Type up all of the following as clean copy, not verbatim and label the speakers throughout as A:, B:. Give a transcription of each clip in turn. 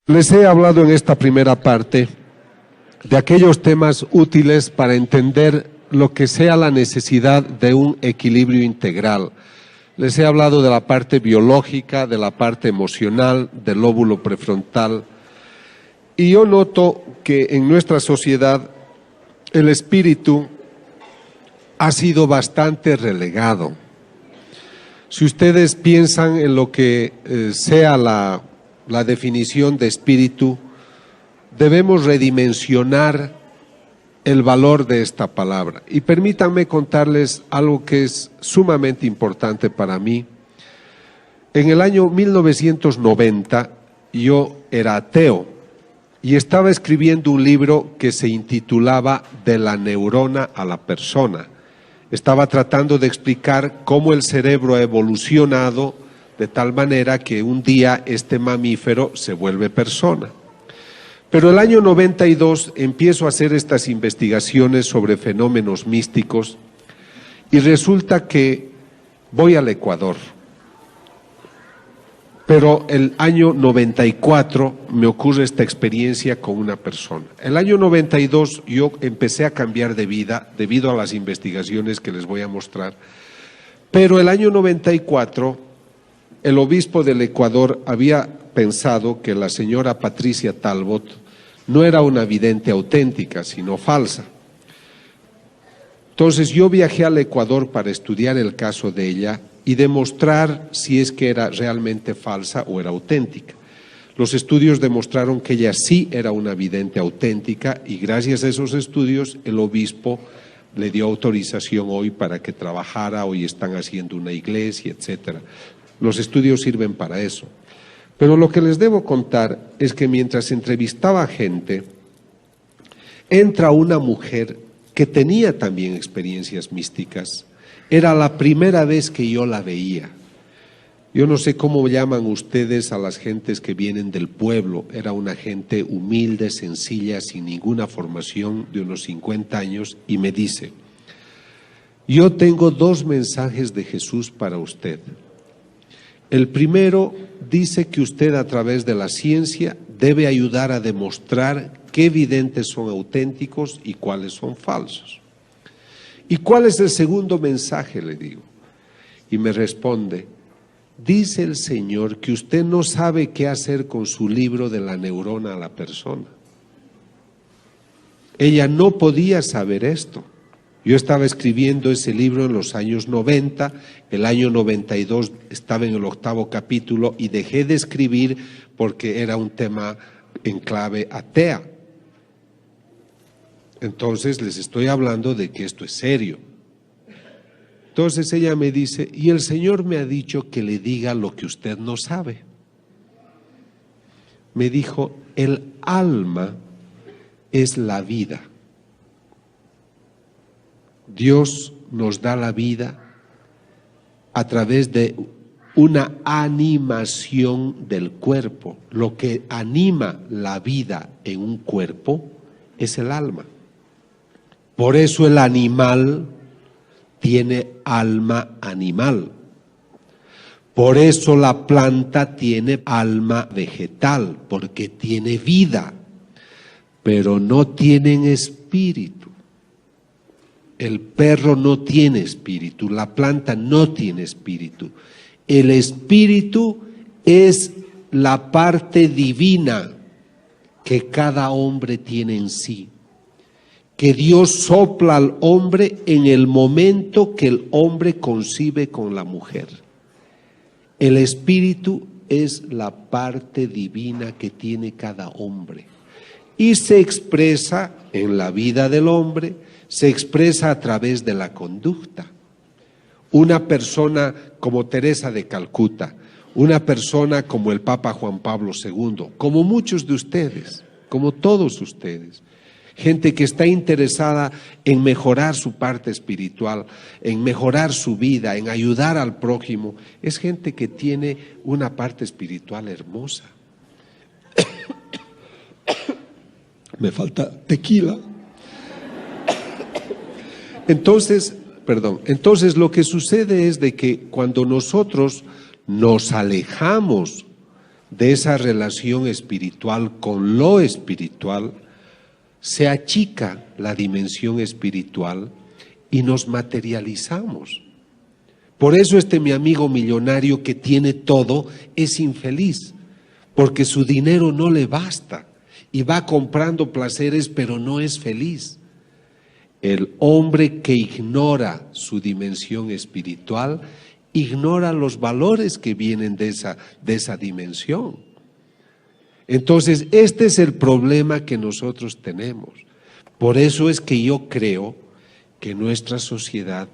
A: Les he hablado en esta primera parte de aquellos temas útiles para entender lo que sea la necesidad de un equilibrio integral. Les he hablado de la parte biológica, de la parte emocional, del lóbulo prefrontal. Y yo noto que en nuestra sociedad el espíritu ha sido bastante relegado. Si ustedes piensan en lo que sea la definición de espíritu, debemos redimensionar el valor de esta palabra. Y permítanme contarles algo que es sumamente importante para mí. En el año 1990 yo era ateo y estaba escribiendo un libro que se intitulaba De la neurona a la persona. Estaba tratando de explicar cómo el cerebro ha evolucionado de tal manera que un día este mamífero se vuelve persona. Pero el año 92 empiezo a hacer estas investigaciones sobre fenómenos místicos y resulta que voy al Ecuador. Pero el año 94 me ocurre esta experiencia con una persona. El año 92 yo empecé a cambiar de vida debido a las investigaciones que les voy a mostrar. Pero el año 94 el obispo del Ecuador había pensado que la señora Patricia Talbot no era una vidente auténtica, sino falsa. Entonces yo viajé al Ecuador para estudiar el caso de ella y demostrar si es que era realmente falsa o era auténtica. Los estudios demostraron que ella sí era una vidente auténtica y gracias a esos estudios el obispo le dio autorización hoy para que trabajara, hoy están haciendo una iglesia, etcétera. Los estudios sirven para eso. Pero lo que les debo contar es que mientras entrevistaba a gente, entra una mujer que tenía también experiencias místicas. Era la primera vez que yo la veía. Yo no sé cómo llaman ustedes a las gentes que vienen del pueblo. Era una gente humilde, sencilla, sin ninguna formación, de unos 50 años, y me dice: yo tengo 2 mensajes de Jesús para usted. El primero dice que usted a través de la ciencia debe ayudar a demostrar qué videntes son auténticos y cuáles son falsos. ¿Y cuál es el segundo mensaje?, le digo. Y me responde: dice el Señor que usted no sabe qué hacer con su libro de la neurona a la persona. Ella no podía saber esto. Yo estaba escribiendo ese libro en los años 90, el año 92 estaba en el 8º capítulo y dejé de escribir porque era un tema en clave atea. Entonces les estoy hablando de que esto es serio. Entonces ella me dice: y el Señor me ha dicho que le diga lo que usted no sabe. Me dijo: el alma es la vida. Dios nos da la vida a través de una animación del cuerpo. Lo que anima la vida en un cuerpo es el alma. Por eso el animal tiene alma animal. Por eso la planta tiene alma vegetal, porque tiene vida, pero no tienen espíritu. El perro no tiene espíritu, la planta no tiene espíritu. El espíritu es la parte divina que cada hombre tiene en sí, que Dios sopla al hombre en el momento que el hombre concibe con la mujer. El espíritu es la parte divina que tiene cada hombre y se expresa en la vida del hombre, se expresa a través de la conducta. Una persona como Teresa de Calcuta, una persona como el Papa Juan Pablo II, como muchos de ustedes, como todos ustedes, gente que está interesada en mejorar su parte espiritual, en mejorar su vida, en ayudar al prójimo, es gente que tiene una parte espiritual hermosa. Me falta tequila. Entonces lo que sucede es de que cuando nosotros nos alejamos de esa relación espiritual con lo espiritual, se achica la dimensión espiritual y nos materializamos. Por eso mi amigo millonario que tiene todo es infeliz, porque su dinero no le basta y va comprando placeres, pero no es feliz. El hombre que ignora su dimensión espiritual ignora los valores que vienen de esa dimensión. Entonces, este es el problema que nosotros tenemos. Por eso es que yo creo que nuestra sociedad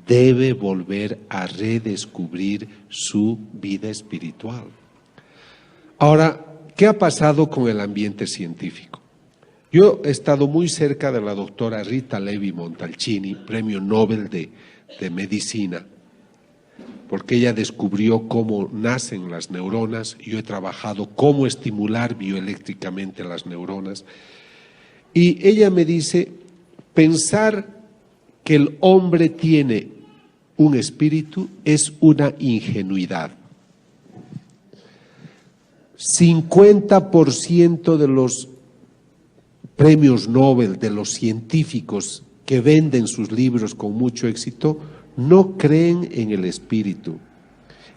A: debe volver a redescubrir su vida espiritual. Ahora, ¿qué ha pasado con el ambiente científico? Yo he estado muy cerca de la doctora Rita Levi Montalcini, premio Nobel de Medicina, porque ella descubrió cómo nacen las neuronas. Yo he trabajado cómo estimular bioeléctricamente las neuronas. Y ella me dice, pensar que el hombre tiene un espíritu es una ingenuidad. 50% de los premios Nobel, de los científicos que venden sus libros con mucho éxito, no creen en el espíritu.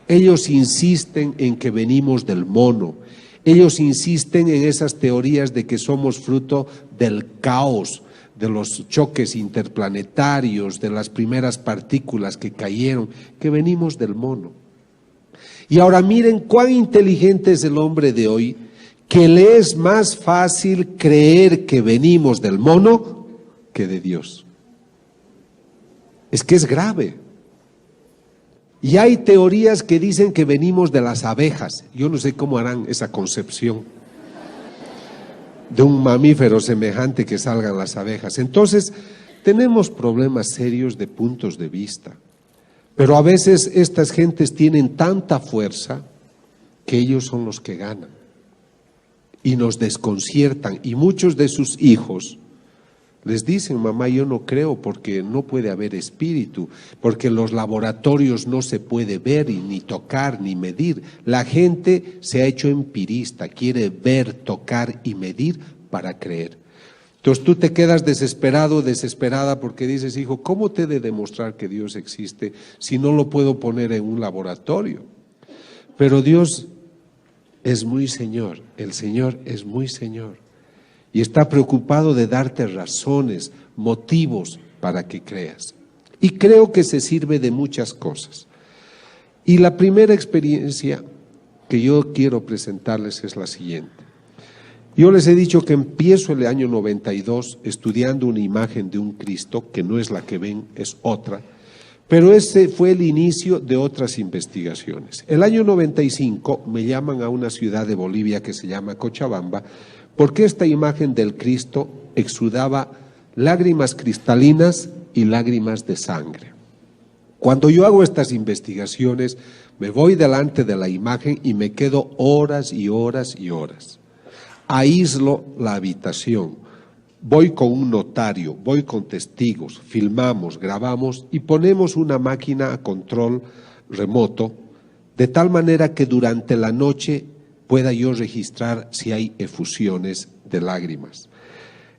A: Ellos insisten en que venimos del mono. Ellos insisten en esas teorías de que somos fruto del caos, de los choques interplanetarios, de las primeras partículas que cayeron, que venimos del mono. Y ahora miren cuán inteligente es el hombre de hoy, que le es más fácil creer que venimos del mono que de Dios. Es que es grave. Y hay teorías que dicen que venimos de las abejas. Yo no sé cómo harán esa concepción de un mamífero semejante que salgan las abejas. Entonces, tenemos problemas serios de puntos de vista. Pero a veces estas gentes tienen tanta fuerza que ellos son los que ganan. Y nos desconciertan. Y muchos de sus hijos les dicen, mamá, yo no creo porque no puede haber espíritu, porque en los laboratorios no se puede ver y ni tocar ni medir. La gente se ha hecho empirista, quiere ver, tocar y medir para creer. Entonces tú te quedas desesperado, desesperada, porque dices, hijo, ¿cómo te he de demostrar que Dios existe si no lo puedo poner en un laboratorio? Pero Dios es muy Señor, el Señor es muy Señor. Y está preocupado de darte razones, motivos para que creas. Y creo que se sirve de muchas cosas. Y la primera experiencia que yo quiero presentarles es la siguiente. Yo les he dicho que empiezo el año 92 estudiando una imagen de un Cristo, que no es la que ven, es otra, pero ese fue el inicio de otras investigaciones. El año 95 me llaman a una ciudad de Bolivia que se llama Cochabamba, porque esta imagen del Cristo exudaba lágrimas cristalinas y lágrimas de sangre. Cuando yo hago estas investigaciones, me voy delante de la imagen y me quedo horas y horas y horas. Aíslo la habitación, voy con un notario, voy con testigos, filmamos, grabamos y ponemos una máquina a control remoto, de tal manera que durante la noche pueda yo registrar si hay efusiones de lágrimas.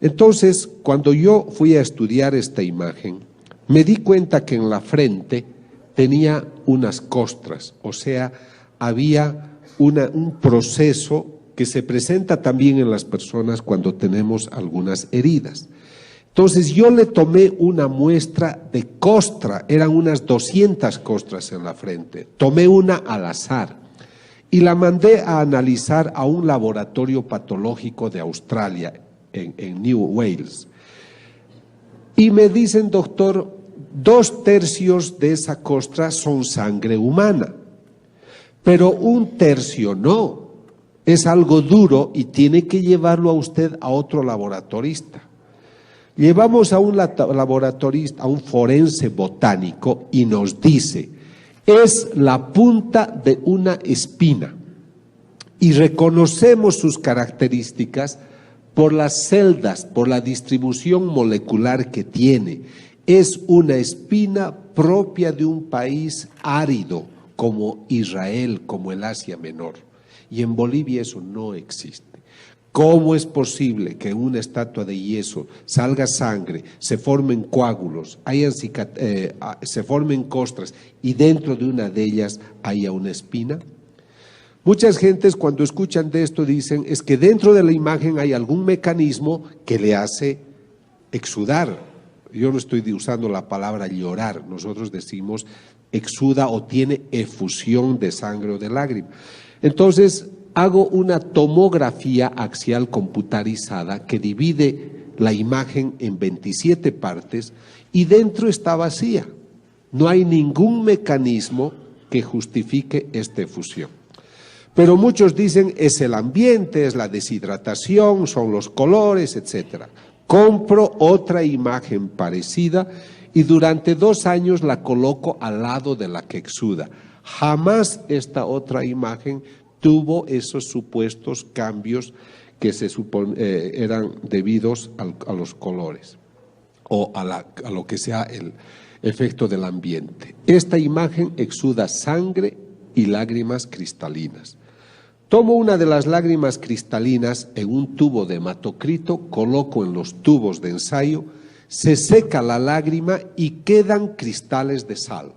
A: Entonces, cuando yo fui a estudiar esta imagen, me di cuenta que en la frente tenía unas costras, o sea, había un proceso que se presenta también en las personas cuando tenemos algunas heridas. Entonces yo le tomé una muestra de costra, eran unas 200 costras en la frente, tomé una al azar y la mandé a analizar a un laboratorio patológico de Australia, en New Wales. Y me dicen, doctor, 2/3 de esa costra son sangre humana, pero 1/3 no. Es algo duro y tiene que llevarlo a usted a otro laboratorista. Llevamos a un laboratorista, a un forense botánico, y nos dice, es la punta de una espina. Y reconocemos sus características por las celdas, por la distribución molecular que tiene. Es una espina propia de un país árido como Israel, como el Asia Menor. Y en Bolivia eso no existe. ¿Cómo es posible que en una estatua de yeso salga sangre, se formen coágulos, se formen costras y dentro de una de ellas haya una espina? Muchas gentes cuando escuchan de esto dicen es que dentro de la imagen hay algún mecanismo que le hace exudar. Yo no estoy usando la palabra llorar, nosotros decimos exuda o tiene efusión de sangre o de lágrima. Entonces hago una tomografía axial computarizada que divide la imagen en 27 partes y dentro está vacía. No hay ningún mecanismo que justifique esta efusión. Pero muchos dicen es el ambiente, es la deshidratación, son los colores, etcétera. Compro otra imagen parecida y durante 2 años la coloco al lado de la que exuda. Jamás esta otra imagen tuvo esos supuestos cambios que eran debidos a los colores o a lo que sea el efecto del ambiente. Esta imagen exuda sangre y lágrimas cristalinas. Tomo una de las lágrimas cristalinas en un tubo de hematocrito, coloco en los tubos de ensayo, se seca la lágrima y quedan cristales de sal.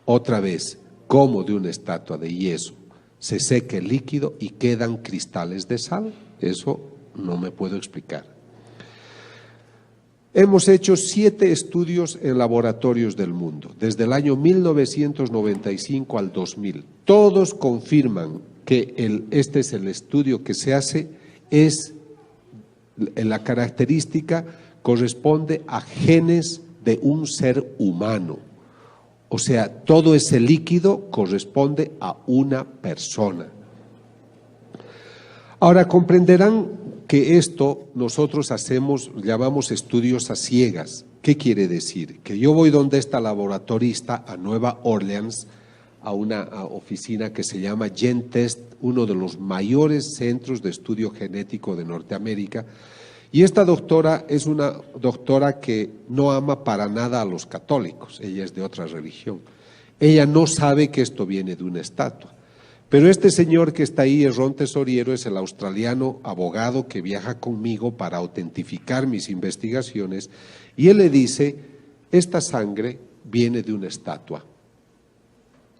A: Otra vez, como de una estatua de yeso, se seca el líquido y quedan cristales de sal. Eso no me puedo explicar. Hemos hecho 7 estudios en laboratorios del mundo, desde el año 1995 al 2000. Todos confirman que este es el estudio que se hace, la característica corresponde a genes de un ser humano. O sea, todo ese líquido corresponde a una persona. Ahora comprenderán que esto nosotros llamamos estudios a ciegas. ¿Qué quiere decir? Que yo voy donde está laboratorista a Nueva Orleans, a una oficina que se llama GenTest, uno de los mayores centros de estudio genético de Norteamérica, y esta doctora es una doctora que no ama para nada a los católicos, ella es de otra religión. Ella no sabe que esto viene de una estatua. Pero este señor que está ahí, Ron Tesoriero, es el australiano abogado que viaja conmigo para autentificar mis investigaciones, y él le dice, esta sangre viene de una estatua.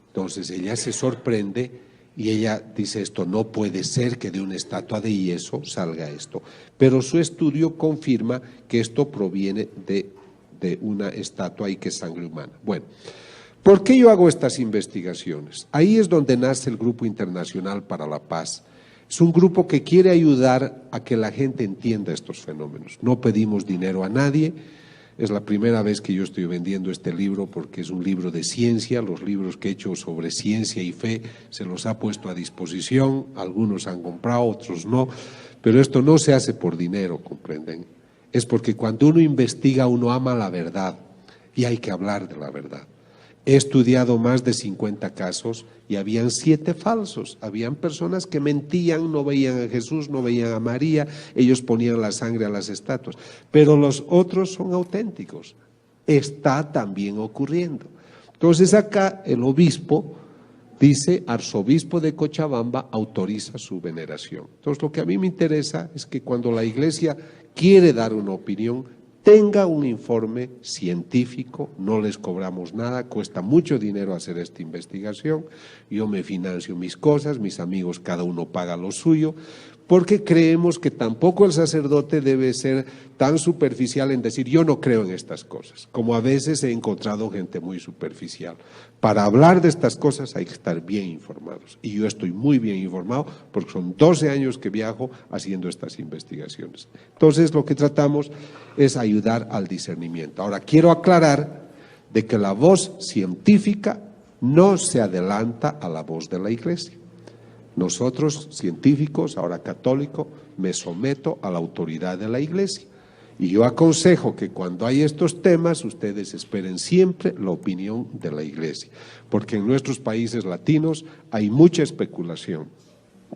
A: Entonces ella se sorprende y ella dice, esto no puede ser que de una estatua de yeso salga esto. Pero su estudio confirma que esto proviene de una estatua y que es sangre humana. Bueno. ¿Por qué yo hago estas investigaciones? Ahí es donde nace el Grupo Internacional para la Paz. Es un grupo que quiere ayudar a que la gente entienda estos fenómenos. No pedimos dinero a nadie. Es la primera vez que yo estoy vendiendo este libro porque es un libro de ciencia. Los libros que he hecho sobre ciencia y fe se los ha puesto a disposición. Algunos han comprado, otros no. Pero esto no se hace por dinero, ¿comprenden? Es porque cuando uno investiga, uno ama la verdad y hay que hablar de la verdad. He estudiado más de 50 casos y habían 7 falsos. Habían personas que mentían, no veían a Jesús, no veían a María, ellos ponían la sangre a las estatuas. Pero los otros son auténticos. Está también ocurriendo. Entonces acá el obispo dice, arzobispo de Cochabamba autoriza su veneración. Entonces lo que a mí me interesa es que cuando la iglesia quiere dar una opinión, tenga un informe científico, no les cobramos nada, cuesta mucho dinero hacer esta investigación, yo me financio mis cosas, mis amigos cada uno paga lo suyo, porque creemos que tampoco el sacerdote debe ser tan superficial en decir yo no creo en estas cosas, como a veces he encontrado gente muy superficial. Para hablar de estas cosas hay que estar bien informados y yo estoy muy bien informado porque son 12 años que viajo haciendo estas investigaciones. Entonces lo que tratamos es ayudar al discernimiento. Ahora quiero aclarar de que la voz científica no se adelanta a la voz de la iglesia. Nosotros, científicos, ahora católico, me someto a la autoridad de la iglesia. Y yo aconsejo que cuando hay estos temas, ustedes esperen siempre la opinión de la iglesia. Porque en nuestros países latinos hay mucha especulación.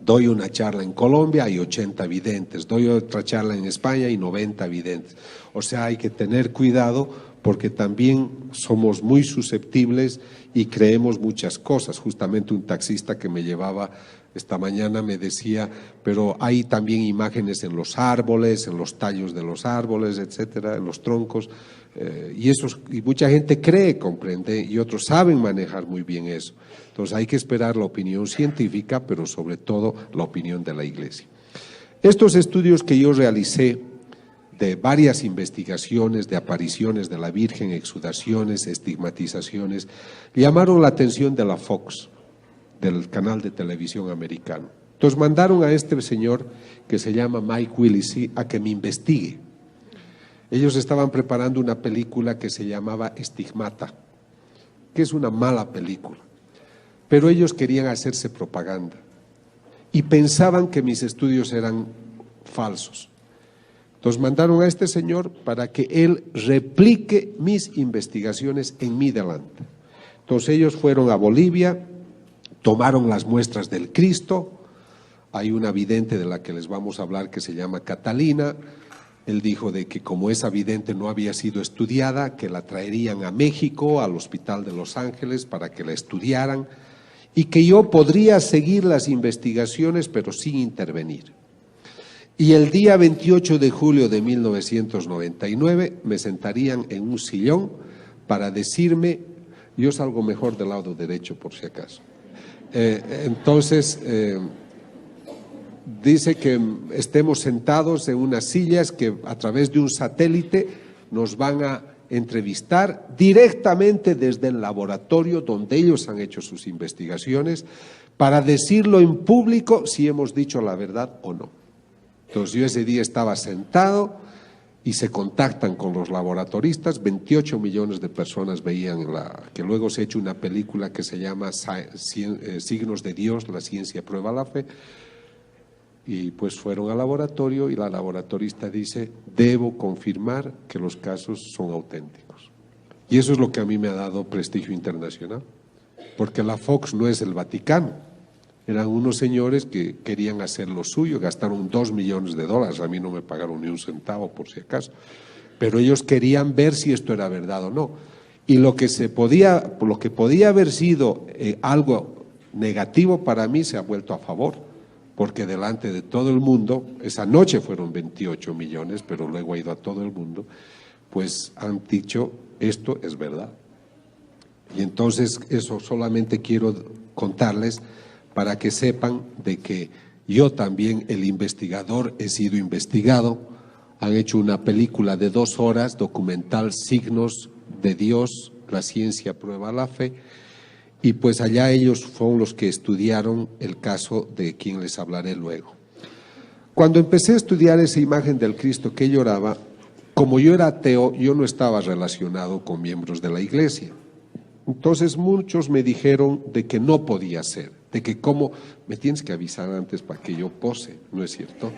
A: Doy una charla en Colombia, hay 80 videntes. Doy otra charla en España, hay 90 videntes. O sea, hay que tener cuidado porque también somos muy susceptibles y creemos muchas cosas. Justamente un taxista que me llevaba esta mañana me decía, pero hay también imágenes en los árboles, en los tallos de los árboles, etcétera, en los troncos, y mucha gente cree, comprende, y otros saben manejar muy bien eso. Entonces hay que esperar la opinión científica, pero sobre todo la opinión de la Iglesia. Estos estudios que yo realicé de varias investigaciones de apariciones de la Virgen, exudaciones, estigmatizaciones, llamaron la atención de la Fox, del canal de televisión americano. Entonces mandaron a este señor que se llama Mike Willesee a que me investigue. Ellos estaban preparando una película que se llamaba Estigmata, que es una mala película, pero ellos querían hacerse propaganda y pensaban que mis estudios eran falsos. Entonces mandaron a este señor para que él replique mis investigaciones en mi delante. Entonces ellos fueron a Bolivia, tomaron las muestras del Cristo. Hay una vidente de la que les vamos a hablar que se llama Catalina. Él dijo de que como esa vidente no había sido estudiada, que la traerían a México, al Hospital de Los Ángeles, para que la estudiaran, y que yo podría seguir las investigaciones, pero sin intervenir. Y el día 28 de julio de 1999 me sentarían en un sillón para decirme, yo salgo mejor del lado derecho por si acaso. Entonces, dice que estemos sentados en unas sillas que a través de un satélite nos van a entrevistar directamente desde el laboratorio donde ellos han hecho sus investigaciones para decirlo en público si hemos dicho la verdad o no. Entonces yo ese día estaba sentado y se contactan con los laboratoristas, 28 millones de personas veían que luego se ha hecho una película que se llama Signos de Dios, la ciencia prueba la fe, y pues fueron al laboratorio y la laboratorista dice, debo confirmar que los casos son auténticos. Y eso es lo que a mí me ha dado prestigio internacional, porque la Fox no es el Vaticano. Eran unos señores que querían hacer lo suyo, gastaron $2 millones, a mí no me pagaron ni un centavo por si acaso, pero ellos querían ver si esto era verdad o no. Y lo que podía haber sido algo negativo para mí se ha vuelto a favor, porque delante de todo el mundo, esa noche fueron 28 millones, pero luego ha ido a todo el mundo, pues han dicho, esto es verdad. Y entonces eso solamente quiero contarles para que sepan de que yo también, el investigador, he sido investigado. Han hecho una película de 2 horas, documental Signos de Dios, la ciencia prueba la fe, y pues allá ellos fueron los que estudiaron el caso de quien les hablaré luego. Cuando empecé a estudiar esa imagen del Cristo que lloraba, como yo era ateo, yo no estaba relacionado con miembros de la iglesia. Entonces muchos me dijeron de que no podía ser, de que cómo, me tienes que avisar antes para que yo pose, ¿no es cierto?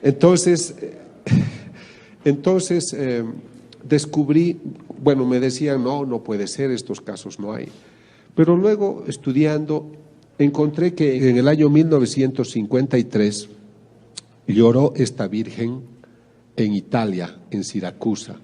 A: Entonces descubrí, bueno, me decían, no puede ser, estos casos no hay. Pero luego, estudiando, encontré que en el año 1953 lloró esta Virgen en Italia, en Siracusa.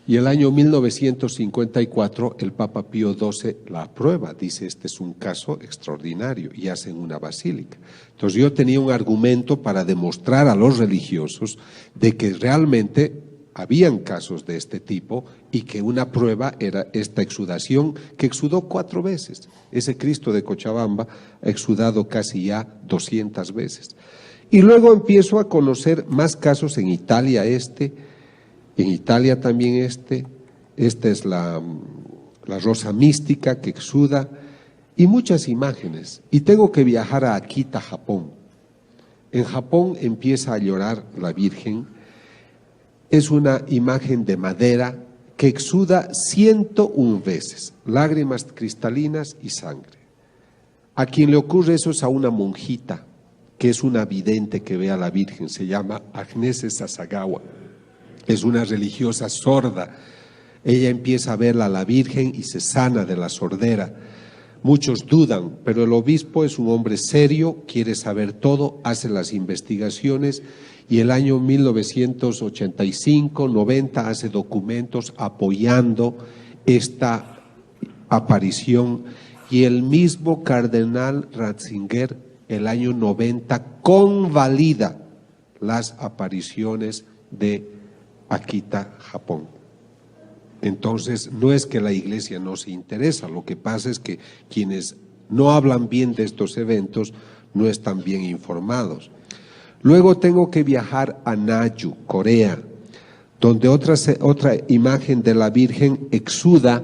A: Y el año 1954 el Papa Pío XII la aprueba, dice este es un caso extraordinario y hacen una basílica. Entonces yo tenía un argumento para demostrar a los religiosos de que realmente habían casos de este tipo y que una prueba era esta exudación que exudó 4 veces. Ese Cristo de Cochabamba ha exudado casi ya 200 veces. Y luego empiezo a conocer más casos en Italia en Italia también esta es la rosa mística que exuda y muchas imágenes. Y tengo que viajar a Akita, Japón. En Japón empieza a llorar la Virgen. Es una imagen de madera que exuda 101 veces, lágrimas cristalinas y sangre. A quien le ocurre eso es a una monjita, que es una vidente que ve a la Virgen, se llama Agnese Sasagawa. Es una religiosa sorda. Ella empieza a verla a la Virgen y se sana de la sordera. Muchos dudan, pero el obispo es un hombre serio, quiere saber todo, hace las investigaciones y el año 1985-90 hace documentos apoyando esta aparición, y el mismo cardenal Ratzinger el año 90 convalida las apariciones de Akita, Japón. Entonces, no es que la Iglesia no se interesa, lo que pasa es que quienes no hablan bien de estos eventos no están bien informados. Luego tengo que viajar a Naju, Corea, donde otra imagen de la Virgen exuda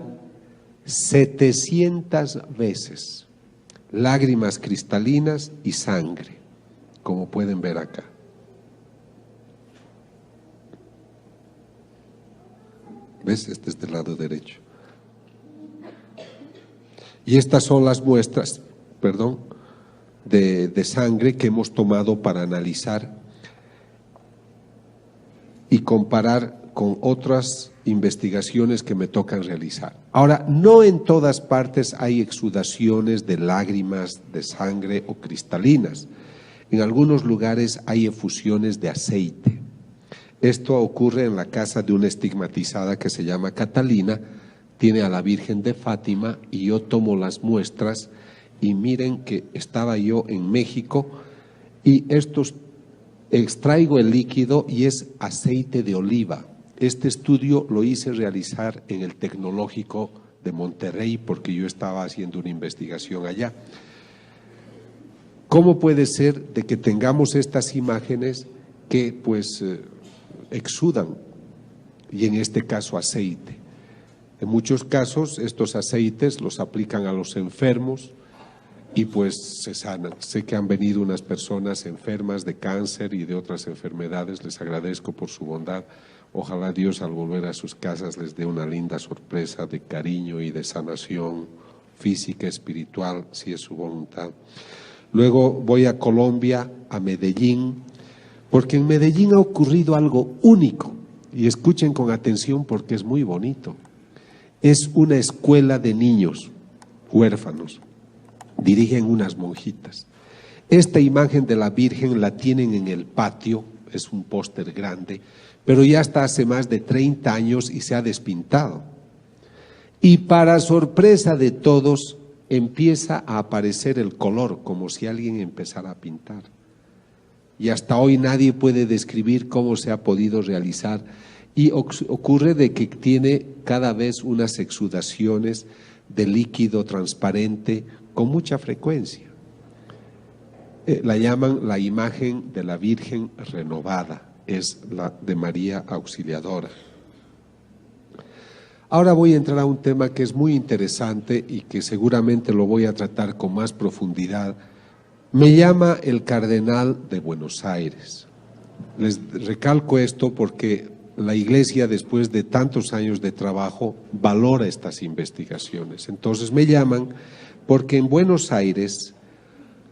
A: 700 veces lágrimas cristalinas y sangre, como pueden ver acá. ¿Ves? Este es del lado derecho. Y estas son las muestras, de sangre que hemos tomado para analizar y comparar con otras investigaciones que me tocan realizar. Ahora, no en todas partes hay exudaciones de lágrimas, de sangre o cristalinas. En algunos lugares hay efusiones de aceite. Esto ocurre en la casa de una estigmatizada que se llama Catalina, tiene a la Virgen de Fátima, y yo tomo las muestras y miren que estaba yo en México y extraigo el líquido y es aceite de oliva. Este estudio lo hice realizar en el Tecnológico de Monterrey porque yo estaba haciendo una investigación allá. ¿Cómo puede ser de que tengamos estas imágenes que pues exudan, y en este caso aceite? En muchos casos estos aceites los aplican a los enfermos y pues se sanan. Sé que han venido unas personas enfermas de cáncer y de otras enfermedades, les agradezco por su bondad. Ojalá Dios al volver a sus casas les dé una linda sorpresa de cariño y de sanación física, espiritual, si es su voluntad. Luego voy a Colombia, a Medellín, porque en Medellín ha ocurrido algo único, y escuchen con atención porque es muy bonito. Es una escuela de niños huérfanos, dirigen unas monjitas. Esta imagen de la Virgen la tienen en el patio, es un póster grande, pero ya está hace más de 30 años y se ha despintado. Y para sorpresa de todos, empieza a aparecer el color, como si alguien empezara a pintar. Y hasta hoy nadie puede describir cómo se ha podido realizar. Y ocurre de que tiene cada vez unas exudaciones de líquido transparente con mucha frecuencia. La llaman la imagen de la Virgen renovada, es la de María Auxiliadora. Ahora voy a entrar a un tema que es muy interesante y que seguramente lo voy a tratar con más profundidad. Me llama el cardenal de Buenos Aires. Les recalco esto porque la Iglesia, después de tantos años de trabajo, valora estas investigaciones. Entonces me llaman porque en Buenos Aires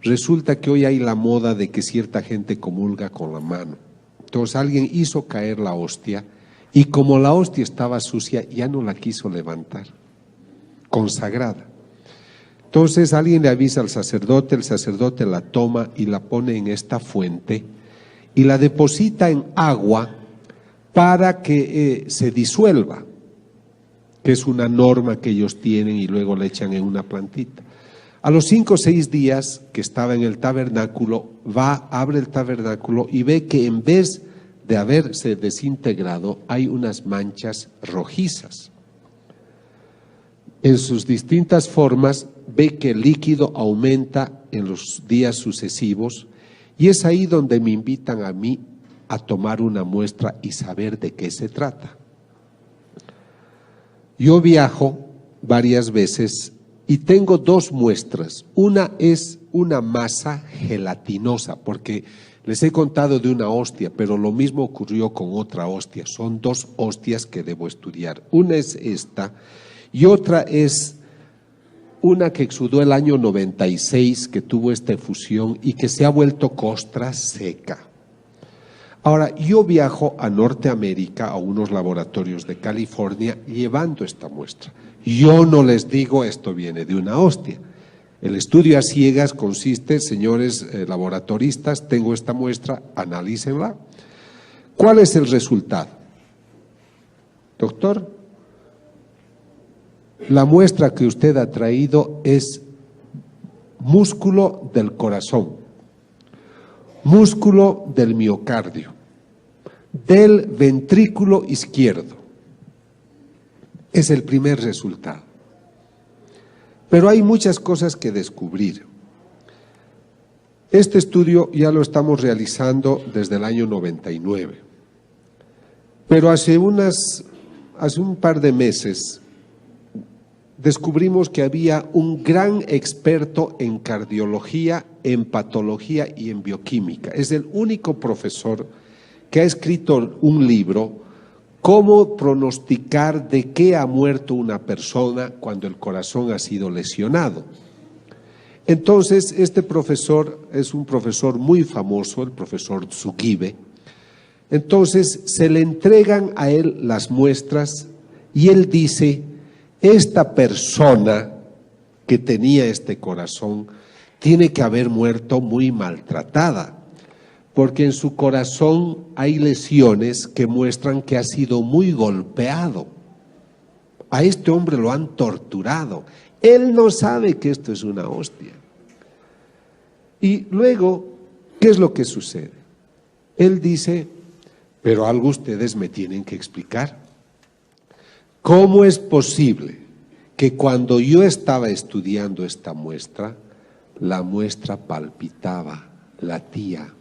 A: resulta que hoy hay la moda de que cierta gente comulga con la mano. Entonces alguien hizo caer la hostia y como la hostia estaba sucia ya no la quiso levantar, consagrada. Entonces alguien le avisa al sacerdote, el sacerdote la toma y la pone en esta fuente y la deposita en agua para que se disuelva, que es una norma que ellos tienen, y luego le echan en una plantita. A los 5 o 6 días que estaba en el tabernáculo, abre el tabernáculo y ve que en vez de haberse desintegrado hay unas manchas rojizas. En sus distintas formas ve que el líquido aumenta en los días sucesivos y es ahí donde me invitan a mí a tomar una muestra y saber de qué se trata. Yo viajo varias veces y tengo 2 muestras. Una es una masa gelatinosa, porque les he contado de una hostia, pero lo mismo ocurrió con otra hostia. Son 2 hostias que debo estudiar. Una es esta y otra es una que exudó el año 96, que tuvo esta efusión y que se ha vuelto costra seca. Ahora, yo viajo a Norteamérica, a unos laboratorios de California, llevando esta muestra. Yo no les digo esto viene de una hostia. El estudio a ciegas consiste, señores laboratoristas, tengo esta muestra, analícenla. ¿Cuál es el resultado? Doctor, la muestra que usted ha traído es músculo del corazón, músculo del miocardio, del ventrículo izquierdo. Es el primer resultado. Pero hay muchas cosas que descubrir. Este estudio ya lo estamos realizando desde el año 99. Pero hace un par de meses descubrimos que había un gran experto en cardiología, en patología y en bioquímica. Es el único profesor que ha escrito un libro, Cómo pronosticar de qué ha muerto una persona cuando el corazón ha sido lesionado. Entonces, este profesor es un profesor muy famoso, el profesor Tsugibe. Entonces, se le entregan a él las muestras y él dice, esta persona que tenía este corazón tiene que haber muerto muy maltratada, porque en su corazón hay lesiones que muestran que ha sido muy golpeado. A este hombre lo han torturado. Él no sabe que esto es una hostia. Y luego, ¿qué es lo que sucede? Él dice, pero algo ustedes me tienen que explicar. ¿Cómo es posible que cuando yo estaba estudiando esta muestra, la muestra palpitaba, latía?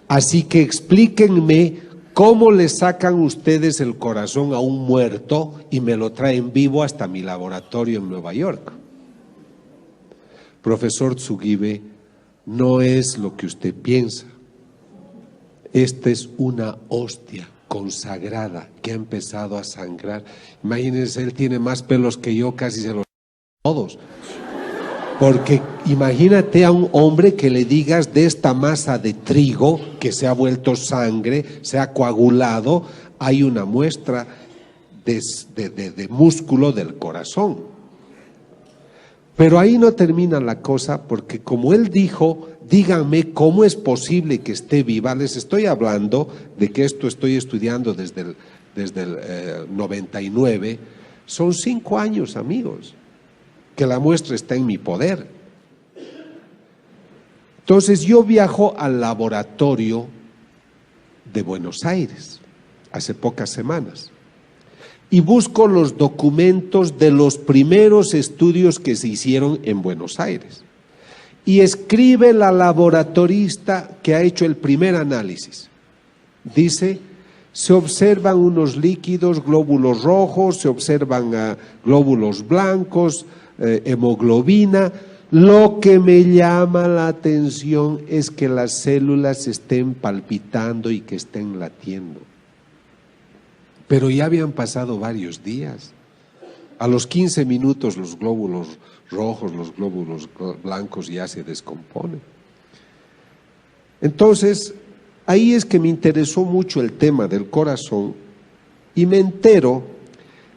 A: Así que explíquenme cómo le sacan ustedes el corazón a un muerto y me lo traen vivo hasta mi laboratorio en Nueva York. Profesor Tsugibe, no es lo que usted piensa. Esta es una hostia consagrada que ha empezado a sangrar. Imagínense, él tiene más pelos que yo, casi se los todos. Porque imagínate a un hombre que le digas de esta masa de trigo que se ha vuelto sangre, se ha coagulado, hay una muestra de músculo del corazón. Pero ahí no termina la cosa, porque como él dijo, díganme cómo es posible que esté viva. Les estoy hablando de que esto estoy estudiando desde el 99, son 5 años, amigos, que la muestra está en mi poder. Entonces yo viajo al laboratorio de Buenos Aires hace pocas semanas y busco los documentos de los primeros estudios que se hicieron en Buenos Aires. Y escribe la laboratorista que ha hecho el primer análisis. Dice, se observan unos líquidos, glóbulos rojos, se observan glóbulos blancos, hemoglobina. Lo que me llama la atención es que las células estén palpitando y que estén latiendo. Pero ya habían pasado varios días. A los 15 minutos los glóbulos rojos, los glóbulos blancos ya se descomponen. Entonces, ahí es que me interesó mucho el tema del corazón y me entero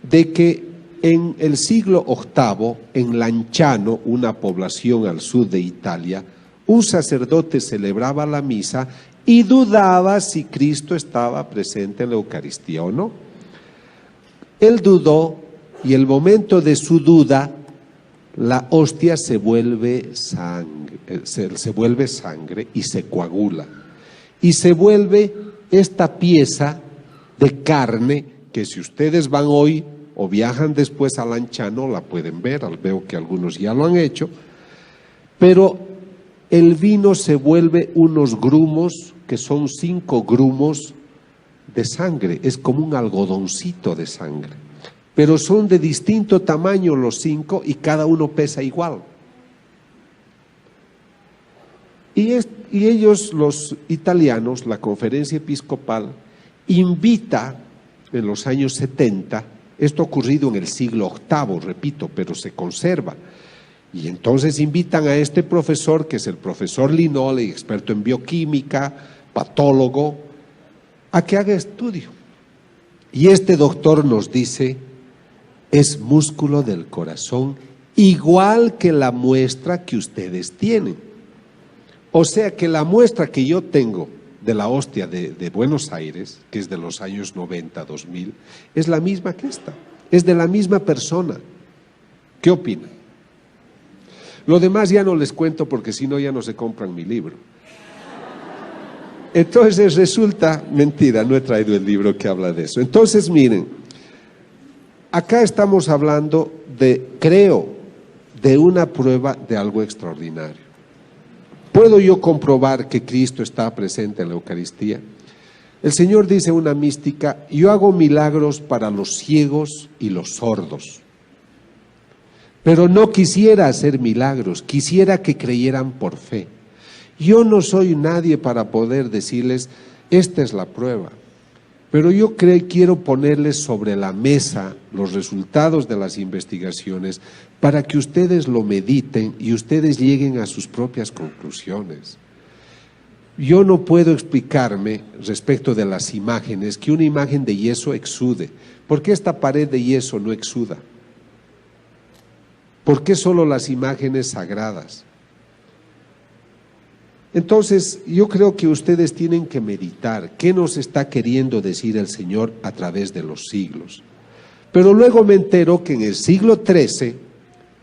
A: de que en el siglo VIII, en Lanciano, una población al sur de Italia, un sacerdote celebraba la misa y dudaba si Cristo estaba presente en la Eucaristía o no. Él dudó y el momento de su duda, la hostia se vuelve sangre y se coagula. Y se vuelve esta pieza de carne que si ustedes van hoy o viajan después a Lanciano, la pueden ver, veo que algunos ya lo han hecho, pero el vino se vuelve unos grumos que son 5 grumos de sangre, es como un algodoncito de sangre, pero son de distinto tamaño los 5 y cada uno pesa igual. Y ellos, los italianos, la conferencia episcopal, invita en los años 70, esto ha ocurrido en el siglo VIII, repito, pero se conserva. Y entonces invitan a este profesor, que es el profesor Linoli, experto en bioquímica, patólogo, a que haga estudio. Y este doctor nos dice, es músculo del corazón igual que la muestra que ustedes tienen. O sea que la muestra que yo tengo de la hostia de Buenos Aires, que es de los años 90, 2000, es la misma que esta, es de la misma persona. ¿Qué opinan? Lo demás ya no les cuento porque si no ya no se compran mi libro. Entonces resulta, mentira, no he traído el libro que habla de eso. Entonces miren, acá estamos hablando creo, de una prueba de algo extraordinario. ¿Puedo yo comprobar que Cristo está presente en la Eucaristía? El Señor dice en una mística, yo hago milagros para los ciegos y los sordos. Pero no quisiera hacer milagros, quisiera que creyeran por fe. Yo no soy nadie para poder decirles, esta es la prueba. Pero yo quiero ponerles sobre la mesa los resultados de las investigaciones para que ustedes lo mediten y ustedes lleguen a sus propias conclusiones. Yo no puedo explicarme respecto de las imágenes, que una imagen de yeso exude. ¿Por qué esta pared de yeso no exuda? ¿Por qué solo las imágenes sagradas? Entonces, yo creo que ustedes tienen que meditar qué nos está queriendo decir el Señor a través de los siglos. Pero luego me entero que en el siglo XIII,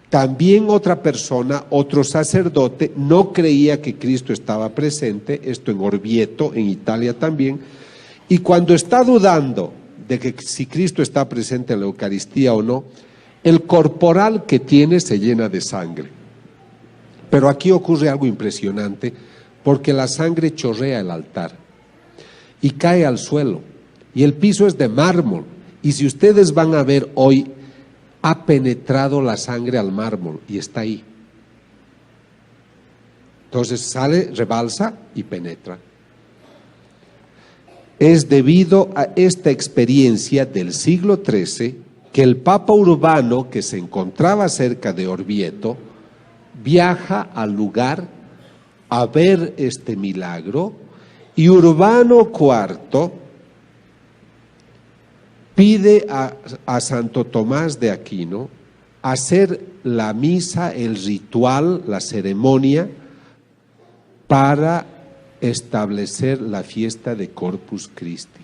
A: también otra persona, otro sacerdote, no creía que Cristo estaba presente, esto en Orvieto, en Italia también, y cuando está dudando de que si Cristo está presente en la Eucaristía o no, el corporal que tiene se llena de sangre. Pero aquí ocurre algo impresionante, porque la sangre chorrea el altar y cae al suelo, y el piso es de mármol, y si ustedes van a ver hoy, ha penetrado la sangre al mármol y está ahí. Entonces sale, rebalsa y penetra. Es debido a esta experiencia del siglo XIII que el Papa Urbano, que se encontraba cerca de Orvieto, viaja al lugar a ver este milagro, y Urbano IV pide a Santo Tomás de Aquino hacer la misa, el ritual, la ceremonia, para establecer la fiesta de Corpus Christi.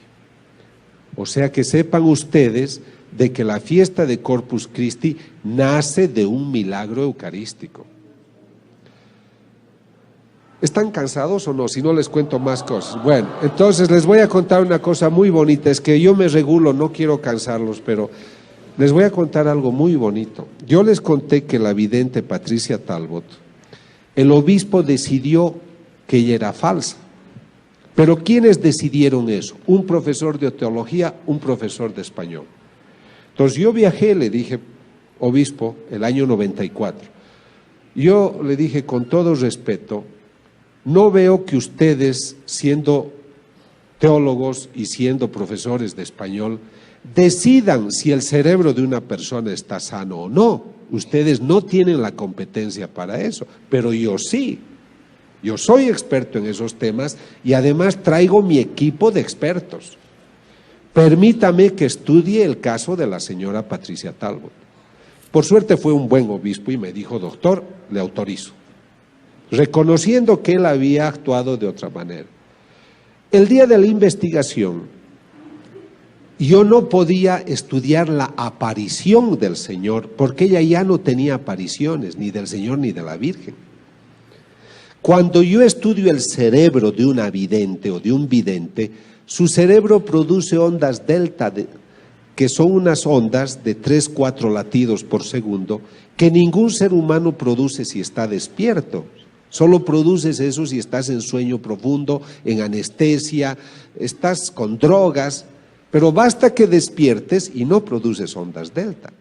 A: O sea que sepan ustedes de que la fiesta de Corpus Christi nace de un milagro eucarístico. ¿Están cansados o no? Si no les cuento más cosas. Bueno, entonces les voy a contar una cosa muy bonita. Es que yo me regulo, no quiero cansarlos, pero les voy a contar algo muy bonito. Yo les conté que la vidente Patricia Talbot, el obispo decidió que ella era falsa. Pero ¿quiénes decidieron eso? Un profesor de teología, un profesor de español. Entonces yo viajé, le dije, obispo, el año 94. Yo le dije con todo respeto, no veo que ustedes, siendo teólogos y siendo profesores de español, decidan si el cerebro de una persona está sano o no. Ustedes no tienen la competencia para eso, pero yo sí. Yo soy experto en esos temas y además traigo mi equipo de expertos. Permítame que estudie el caso de la señora Patricia Talbot. Por suerte fue un buen obispo y me dijo, doctor, le autorizo, reconociendo que él había actuado de otra manera. El día de la investigación, yo no podía estudiar la aparición del Señor, porque ella ya no tenía apariciones, ni del Señor ni de la Virgen. Cuando yo estudio el cerebro de una vidente o de un vidente, su cerebro produce ondas delta, que son unas ondas de 3-4 latidos por segundo, que ningún ser humano produce si está despierto. Solo produces eso si estás en sueño profundo, en anestesia, estás con drogas, pero basta que despiertes y no produces ondas delta.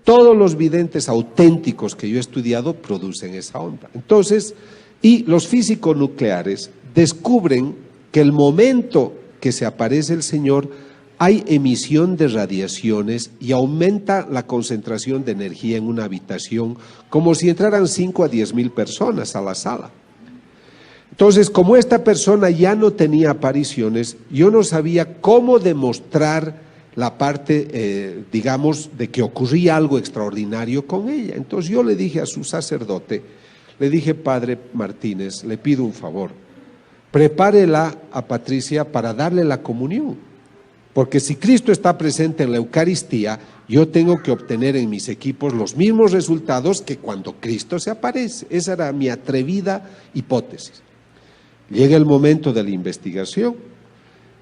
A: Todos los videntes auténticos que yo he estudiado producen esa onda. Entonces, y los físicos nucleares descubren que el momento que se aparece el Señor hay emisión de radiaciones y aumenta la concentración de energía en una habitación como si entraran 5 a 10 mil personas a la sala. Entonces, como esta persona ya no tenía apariciones, yo no sabía cómo demostrar la parte, digamos, de que ocurría algo extraordinario con ella. Entonces yo le dije a su sacerdote, le dije, Padre Martínez, le pido un favor, prepárela a Patricia para darle la comunión, porque si Cristo está presente en la Eucaristía, yo tengo que obtener en mis equipos los mismos resultados que cuando Cristo se aparece. Esa era mi atrevida hipótesis. Llega el momento de la investigación.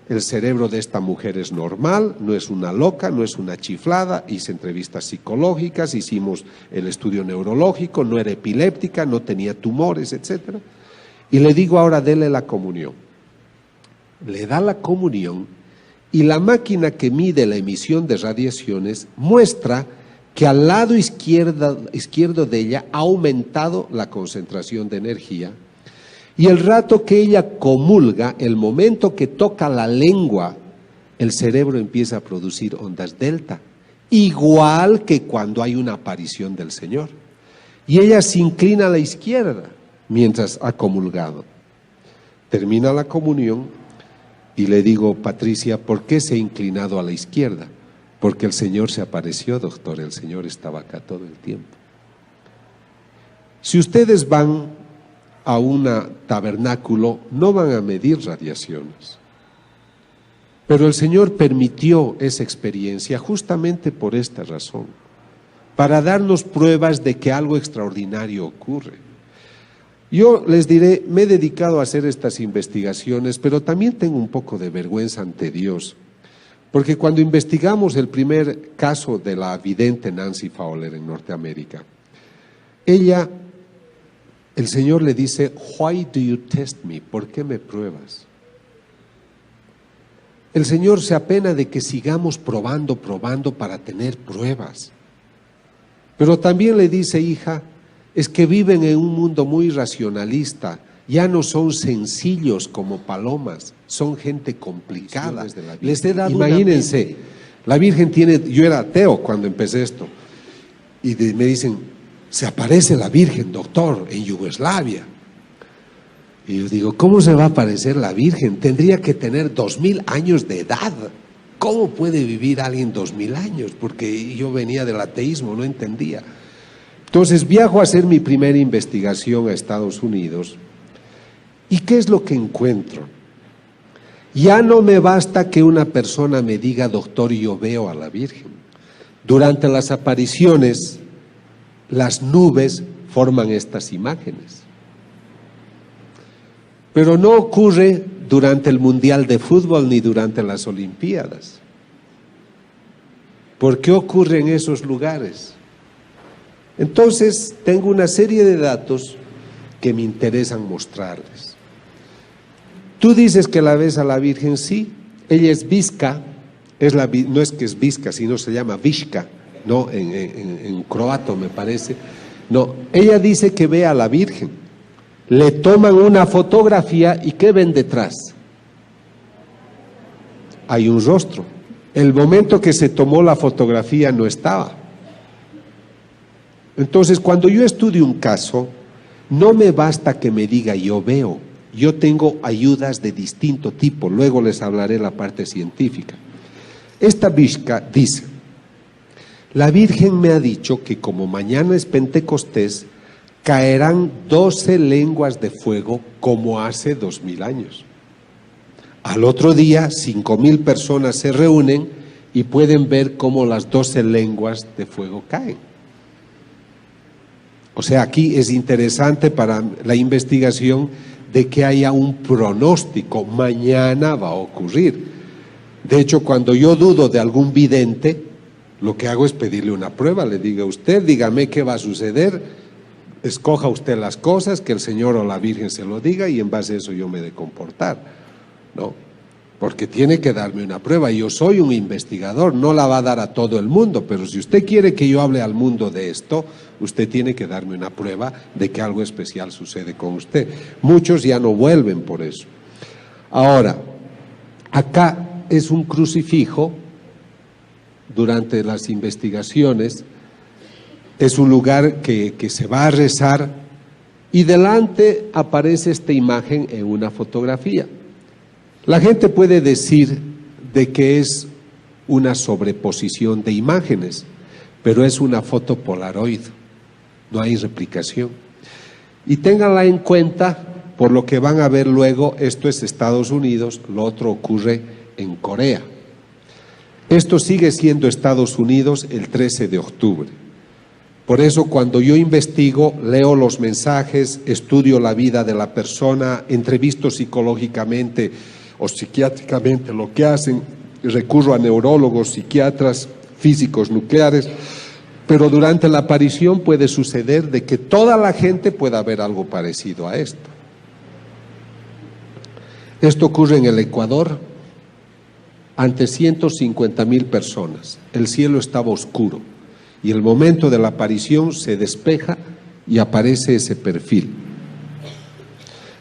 A: El cerebro de esta mujer es normal, no es una loca, no es una chiflada. Hice entrevistas psicológicas, hicimos el estudio neurológico, no era epiléptica, no tenía tumores, etc. Y le digo ahora, dele la comunión. Le da la comunión y la máquina que mide la emisión de radiaciones muestra que al lado izquierdo de ella ha aumentado la concentración de energía. Y el rato que ella comulga, el momento que toca la lengua, el cerebro empieza a producir ondas delta, igual que cuando hay una aparición del Señor. Y ella se inclina a la izquierda mientras ha comulgado. Termina la comunión y le digo, Patricia, ¿por qué se ha inclinado a la izquierda? Porque el Señor se apareció, doctor, el Señor estaba acá todo el tiempo. Si ustedes van a un tabernáculo, no van a medir radiaciones. Pero el Señor permitió esa experiencia justamente por esta razón, para darnos pruebas de que algo extraordinario ocurre. Yo les diré, me he dedicado a hacer estas investigaciones, pero también tengo un poco de vergüenza ante Dios, porque cuando investigamos el primer caso de la vidente Nancy Fowler en Norteamérica, ella, el Señor le dice, why do you test me? ¿Por qué me pruebas? El Señor se apena de que sigamos probando para tener pruebas. Pero también le dice, hija, es que viven en un mundo muy racionalista, ya no son sencillos como palomas, son gente complicada. Les he dado imagínense, la Virgen tiene, yo era ateo cuando empecé esto, y me dicen, se aparece la Virgen, doctor, en Yugoslavia. Y yo digo, ¿cómo se va a aparecer la Virgen? Tendría que tener 2000 años de edad. ¿Cómo puede vivir alguien 2000 años? Porque yo venía del ateísmo, no entendía. Entonces viajo a hacer mi primera investigación a Estados Unidos. ¿Y qué es lo que encuentro? Ya no me basta que una persona me diga, doctor, yo veo a la Virgen. Durante las apariciones, las nubes forman estas imágenes. Pero no ocurre durante el Mundial de Fútbol ni durante las Olimpiadas. ¿Por qué ocurre en esos lugares? Entonces, tengo una serie de datos que me interesan mostrarles. Tú dices que la ves a la Virgen, sí, ella es Visca, no es que es Visca, sino se llama Vishka, no, en croato me parece. No, ella dice que ve a la Virgen, le toman una fotografía y ¿qué ven detrás? Hay un rostro. El momento que se tomó la fotografía no estaba. Entonces, cuando yo estudio un caso, no me basta que me diga yo veo, yo tengo ayudas de distinto tipo, luego les hablaré la parte científica. Esta Vishka dice, la Virgen me ha dicho que como mañana es Pentecostés, caerán 12 lenguas de fuego como hace 2000 años. Al otro día, 5000 personas se reúnen y pueden ver cómo las 12 lenguas de fuego caen. O sea, aquí es interesante para la investigación de que haya un pronóstico, mañana va a ocurrir. De hecho, cuando yo dudo de algún vidente, lo que hago es pedirle una prueba, le digo a usted, dígame qué va a suceder, escoja usted las cosas, que el Señor o la Virgen se lo diga y en base a eso yo me he de comportar, ¿no? Porque tiene que darme una prueba, yo soy un investigador, no la va a dar a todo el mundo, pero si usted quiere que yo hable al mundo de esto, usted tiene que darme una prueba de que algo especial sucede con usted. Muchos ya no vuelven por eso. Ahora, acá es un crucifijo, durante las investigaciones, es un lugar que se va a rezar y delante aparece esta imagen en una fotografía. La gente puede decir de que es una sobreposición de imágenes, pero es una foto Polaroid, no hay replicación. Y ténganla en cuenta, por lo que van a ver luego, esto es Estados Unidos, lo otro ocurre en Corea. Esto sigue siendo Estados Unidos el 13 de octubre. Por eso cuando yo investigo, leo los mensajes, estudio la vida de la persona, entrevisto psicológicamente o psiquiátricamente lo que hacen, recurro a neurólogos, psiquiatras, físicos nucleares, pero durante la aparición puede suceder de que toda la gente pueda ver algo parecido a esto. Esto ocurre en el Ecuador ante 150,000 personas. El cielo estaba oscuro y el momento de la aparición se despeja y aparece ese perfil.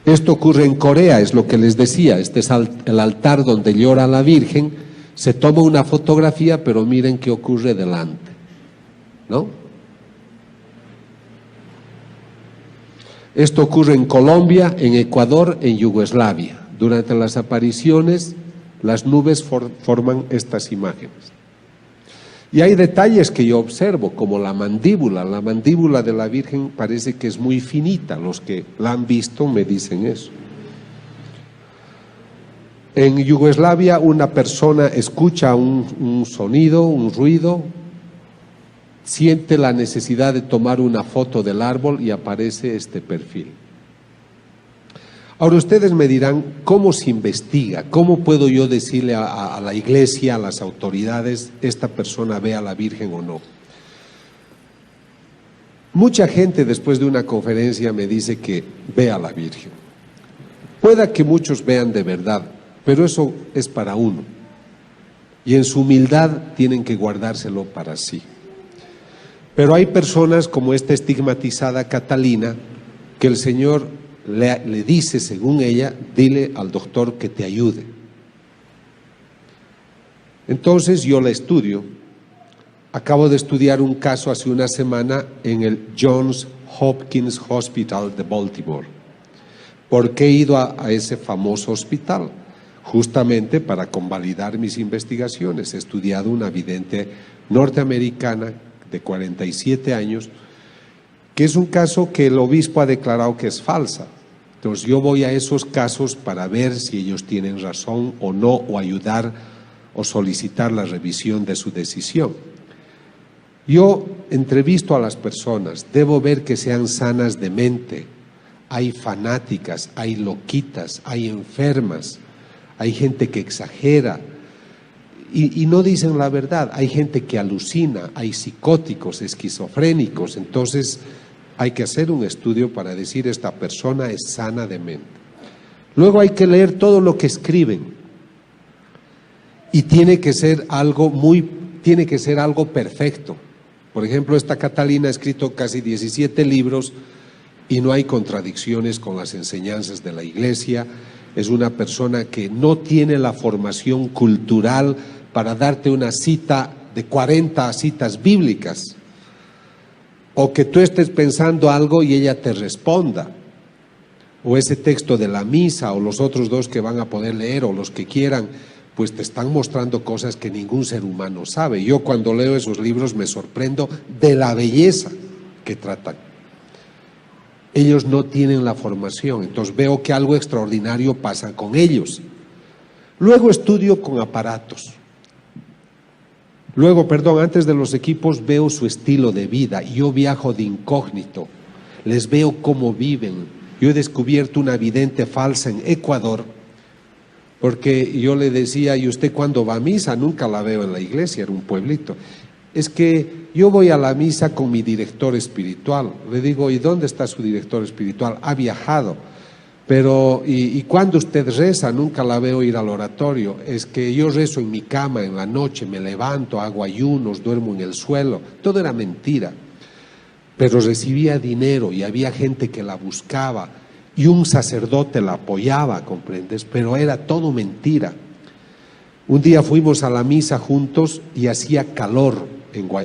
A: Esto ocurre en Corea, es lo que les decía, este es el altar donde llora la Virgen, se toma una fotografía, pero miren qué ocurre delante, ¿no? Esto ocurre en Colombia, en Ecuador, en Yugoslavia. Durante las apariciones, las nubes forman estas imágenes. Y hay detalles que yo observo, como la mandíbula. La mandíbula de la Virgen parece que es muy finita. Los que la han visto me dicen eso. En Yugoslavia, una persona escucha un sonido, un ruido, siente la necesidad de tomar una foto del árbol y aparece este perfil. Ahora ustedes me dirán, ¿cómo se investiga? ¿Cómo puedo yo decirle a la iglesia, a las autoridades, esta persona ve a la Virgen o no? Mucha gente después de una conferencia me dice que ve a la Virgen. Pueda que muchos vean de verdad, pero eso es para uno. Y en su humildad tienen que guardárselo para sí. Pero hay personas como esta estigmatizada Catalina, que el Señor le dice, según ella, dile al doctor que te ayude. Entonces yo la estudio. Acabo de estudiar un caso hace una semana en el Johns Hopkins Hospital de Baltimore. ¿Por qué he ido a ese famoso hospital? Justamente para convalidar mis investigaciones. He estudiado una vidente norteamericana de 47 años, que es un caso que el obispo ha declarado que es falsa. Entonces yo voy a esos casos para ver si ellos tienen razón o no, o ayudar o solicitar la revisión de su decisión. Yo entrevisto a las personas, debo ver que sean sanas de mente. Hay fanáticas, hay loquitas, hay enfermas, hay gente que exagera y no dicen la verdad. Hay gente que alucina, hay psicóticos, esquizofrénicos. Entonces hay que hacer un estudio para decir esta persona es sana de mente. Luego hay que leer todo lo que escriben y tiene que ser algo perfecto. Por ejemplo, esta Catalina ha escrito casi 17 libros y no hay contradicciones con las enseñanzas de la Iglesia. Es una persona que no tiene la formación cultural para darte una cita de 40 citas bíblicas, o que tú estés pensando algo y ella te responda, o ese texto de la misa, o los otros dos que van a poder leer, o los que quieran, pues te están mostrando cosas que ningún ser humano sabe. Yo cuando leo esos libros me sorprendo de la belleza que tratan. Ellos no tienen la formación, entonces veo que algo extraordinario pasa con ellos. Luego estudio con aparatos. Antes de los equipos veo su estilo de vida. Yo viajo de incógnito, les veo cómo viven. Yo he descubierto una vidente falsa en Ecuador, porque yo le decía, ¿y usted cuándo va a misa? Nunca la veo en la iglesia, era un pueblito. Es que yo voy a la misa con mi director espiritual. Le digo, ¿y dónde está su director espiritual? Ha viajado. Pero, ¿y cuándo usted reza? Nunca la veo ir al oratorio. Es que yo rezo en mi cama en la noche, me levanto, hago ayunos, duermo en el suelo. Todo era mentira. Pero recibía dinero y había gente que la buscaba y un sacerdote la apoyaba, ¿comprendes? Pero era todo mentira. Un día fuimos a la misa juntos y hacía calor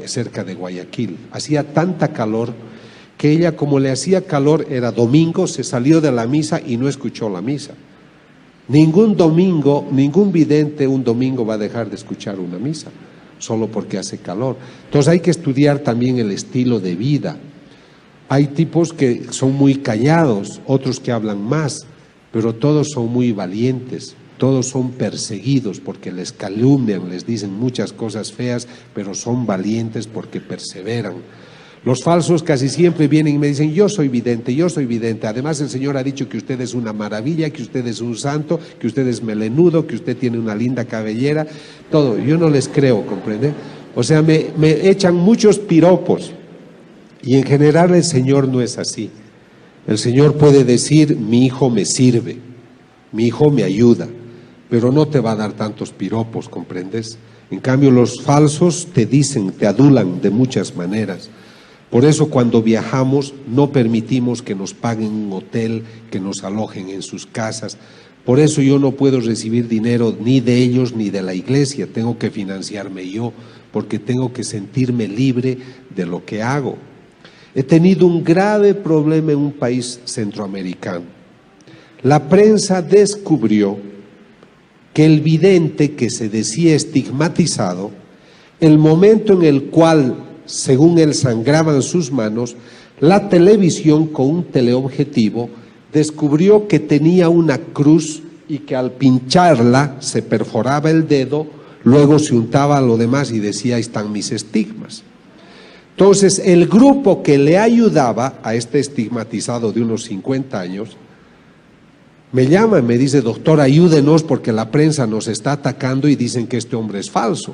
A: cerca de Guayaquil. Hacía tanta calor que ella, como le hacía calor, era domingo, se salió de la misa y no escuchó la misa. Ningún domingo, ningún vidente un domingo va a dejar de escuchar una misa, solo porque hace calor. Entonces hay que estudiar también el estilo de vida. Hay tipos que son muy callados, otros que hablan más, pero todos son muy valientes, todos son perseguidos porque les calumnian, les dicen muchas cosas feas, pero son valientes porque perseveran. Los falsos casi siempre vienen y me dicen, yo soy vidente, además el Señor ha dicho que usted es una maravilla, que usted es un santo, que usted es melenudo, que usted tiene una linda cabellera, todo. Yo no les creo, ¿comprende? O sea, me echan muchos piropos y en general el Señor no es así. El Señor puede decir, mi hijo me sirve, mi hijo me ayuda, pero no te va a dar tantos piropos, ¿comprendes? En cambio los falsos te dicen, te adulan de muchas maneras. Por eso cuando viajamos no permitimos que nos paguen un hotel, que nos alojen en sus casas. Por eso yo no puedo recibir dinero ni de ellos ni de la iglesia, tengo que financiarme yo, porque tengo que sentirme libre de lo que hago. He tenido un grave problema en un país centroamericano. La prensa descubrió que el vidente que se decía estigmatizado, el momento en el cual según él sangraban sus manos, la televisión con un teleobjetivo descubrió que tenía una cruz y que al pincharla se perforaba el dedo, luego se untaba lo demás y decía, ahí están mis estigmas. Entonces el grupo que le ayudaba a este estigmatizado de unos 50 años, me llama y me dice, doctor, ayúdenos porque la prensa nos está atacando y dicen que este hombre es falso.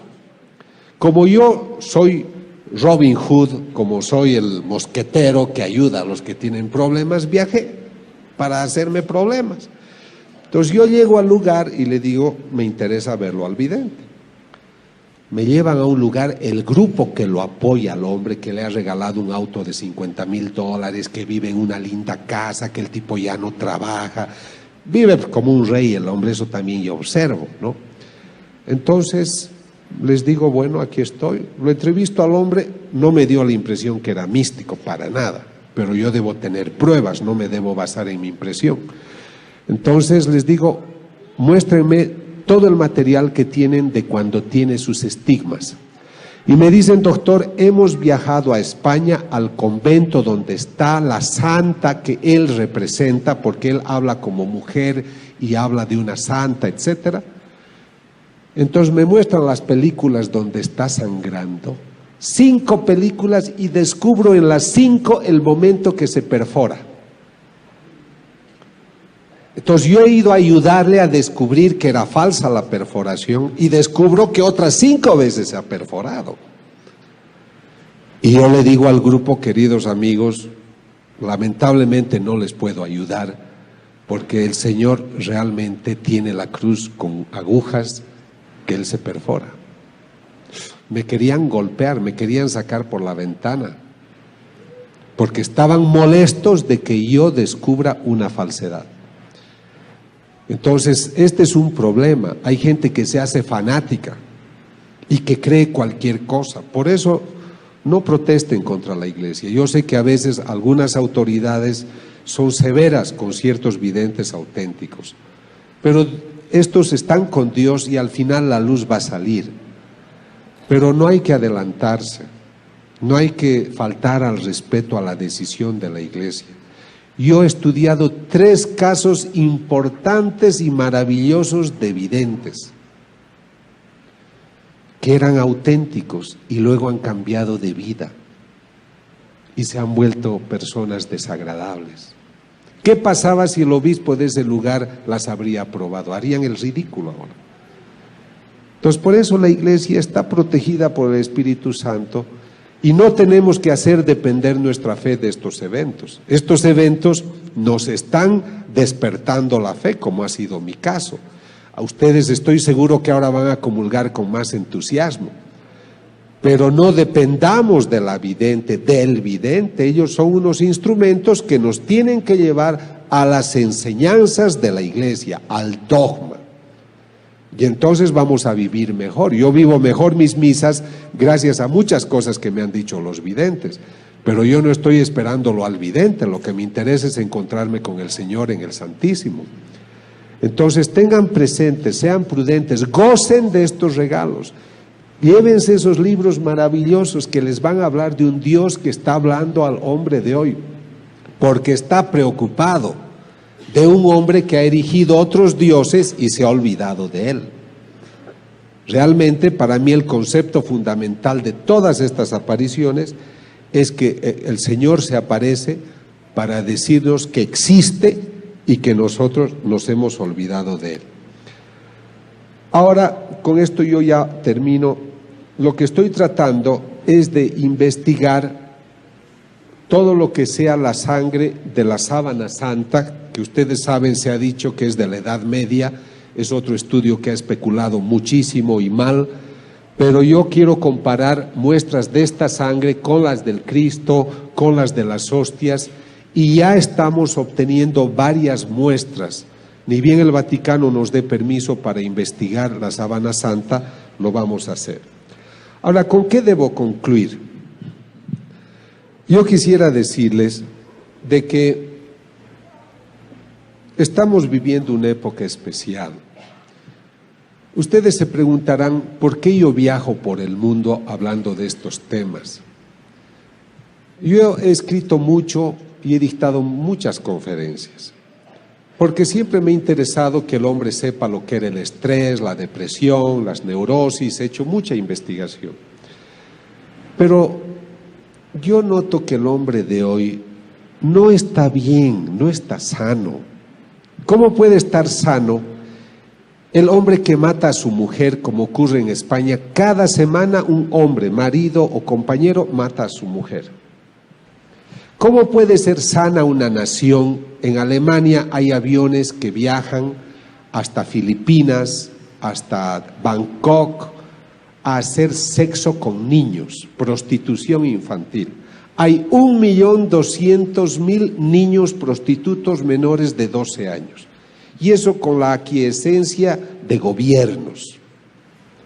A: Como yo soy Robin Hood, como soy el mosquetero que ayuda a los que tienen problemas, viajé para hacerme problemas. Entonces yo llego al lugar y le digo, me interesa verlo al vidente. Me llevan a un lugar, el grupo que lo apoya al hombre, que le ha regalado un auto de $50,000, que vive en una linda casa, que el tipo ya no trabaja, vive como un rey el hombre, eso también yo observo, ¿no? Entonces les digo, bueno, aquí estoy. Lo entrevisto al hombre, no me dio la impresión que era místico, para nada, pero yo debo tener pruebas, no me debo basar en mi impresión. Entonces les digo, muéstrenme todo el material que tienen de cuando tiene sus estigmas. Y me dicen, doctor, hemos viajado a España, al convento donde está la santa que él representa, porque él habla como mujer y habla de una santa, etcétera. Entonces me muestran las películas donde está sangrando, 5 películas, y descubro en las 5 el momento que se perfora. Entonces yo he ido a ayudarle a descubrir que era falsa la perforación y descubro que otras 5 veces se ha perforado. Y yo le digo al grupo, queridos amigos, lamentablemente no les puedo ayudar porque el Señor realmente tiene la cruz con agujas que él se perfora. Me querían golpear, me querían sacar por la ventana, porque estaban molestos de que yo descubra una falsedad. Entonces, este es un problema. Hay gente que se hace fanática y que cree cualquier cosa. Por eso, no protesten contra la iglesia. Yo sé que a veces algunas autoridades son severas con ciertos videntes auténticos, pero estos están con Dios y al final la luz va a salir. Pero no hay que adelantarse, no hay que faltar al respeto a la decisión de la iglesia. Yo he estudiado 3 casos importantes y maravillosos de videntes que eran auténticos y luego han cambiado de vida y se han vuelto personas desagradables. ¿Qué pasaba si el obispo de ese lugar las habría aprobado? Harían el ridículo ahora. Entonces, por eso la iglesia está protegida por el Espíritu Santo y no tenemos que hacer depender nuestra fe de estos eventos. Estos eventos nos están despertando la fe, como ha sido mi caso. A ustedes estoy seguro que ahora van a comulgar con más entusiasmo. Pero no dependamos de la vidente, del vidente. Ellos son unos instrumentos que nos tienen que llevar a las enseñanzas de la iglesia, al dogma. Y entonces vamos a vivir mejor. Yo vivo mejor mis misas gracias a muchas cosas que me han dicho los videntes. Pero yo no estoy esperándolo al vidente, lo que me interesa es encontrarme con el Señor en el Santísimo. Entonces tengan presentes, sean prudentes, gocen de estos regalos. Llévense esos libros maravillosos que les van a hablar de un Dios que está hablando al hombre de hoy, porque está preocupado de un hombre que ha erigido otros dioses y se ha olvidado de él. Realmente, para mí, el concepto fundamental de todas estas apariciones es que el Señor se aparece para decirnos que existe y que nosotros nos hemos olvidado de él. Ahora, con esto yo ya termino. Lo que estoy tratando es de investigar todo lo que sea la sangre de la sábana santa, que ustedes saben, se ha dicho que es de la Edad Media, es otro estudio que ha especulado muchísimo y mal, pero yo quiero comparar muestras de esta sangre con las del Cristo, con las de las hostias, y ya estamos obteniendo varias muestras. Ni bien el Vaticano nos dé permiso para investigar la sábana santa, lo vamos a hacer. Ahora, ¿con qué debo concluir? Yo quisiera decirles de que estamos viviendo una época especial. Ustedes se preguntarán, ¿por qué yo viajo por el mundo hablando de estos temas? Yo he escrito mucho y he dictado muchas conferencias, porque siempre me ha interesado que el hombre sepa lo que era el estrés, la depresión, las neurosis, he hecho mucha investigación. Pero yo noto que el hombre de hoy no está bien, no está sano. ¿Cómo puede estar sano el hombre que mata a su mujer, como ocurre en España? Cada semana un hombre, marido o compañero, mata a su mujer. ¿Cómo puede ser sana una nación? En Alemania hay aviones que viajan hasta Filipinas, hasta Bangkok, a hacer sexo con niños, prostitución infantil. Hay 1.200.000 niños prostitutos menores de 12 años. Y eso con la aquiescencia de gobiernos.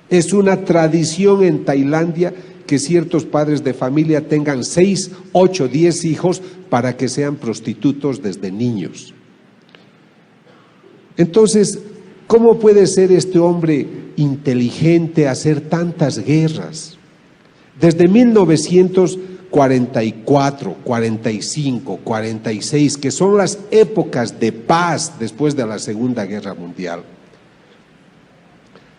A: Es una tradición en Tailandia que ciertos padres de familia tengan 6, 8, 10 hijos para que sean prostitutos desde niños. Entonces, ¿cómo puede ser este hombre inteligente hacer tantas guerras? Desde 1944, 45, 46, que son las épocas de paz después de la Segunda Guerra Mundial,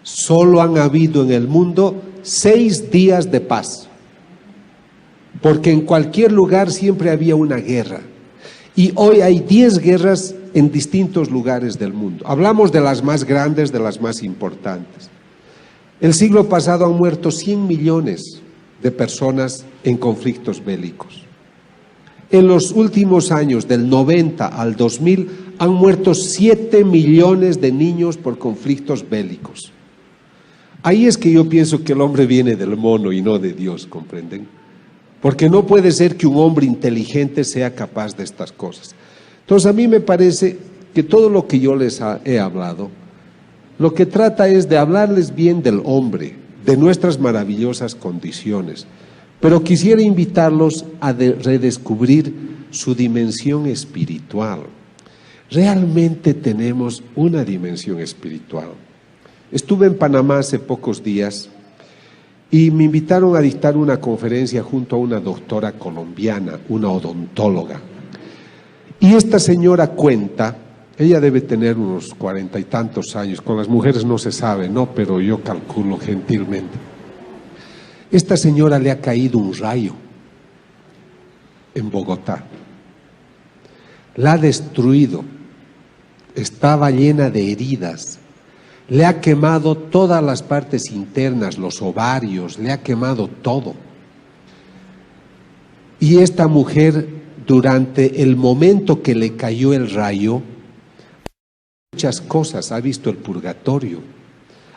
A: solo han habido en el mundo 6 días de paz, porque en cualquier lugar siempre había una guerra, y hoy hay 10 guerras en distintos lugares del mundo. Hablamos de las más grandes, de las más importantes. El siglo pasado han muerto 100 millones de personas en conflictos bélicos. En los últimos años, del 90 al 2000, han muerto 7 millones de niños por conflictos bélicos. Ahí es que yo pienso que el hombre viene del mono y no de Dios, ¿comprenden? Porque no puede ser que un hombre inteligente sea capaz de estas cosas. Entonces a mí me parece que todo lo que yo les he hablado, lo que trata es de hablarles bien del hombre, de nuestras maravillosas condiciones, pero quisiera invitarlos a redescubrir su dimensión espiritual. Realmente tenemos una dimensión espiritual. Estuve en Panamá hace pocos días y me invitaron a dictar una conferencia junto a una doctora colombiana, una odontóloga. Y esta señora cuenta, ella debe tener unos 40 y tantos años, con las mujeres no se sabe, ¿no? Pero yo calculo gentilmente. Esta señora le ha caído un rayo en Bogotá, la ha destruido, estaba llena de heridas, le ha quemado todas las partes internas, los ovarios, le ha quemado todo. Y esta mujer, durante el momento que le cayó el rayo, muchas cosas, ha visto el purgatorio,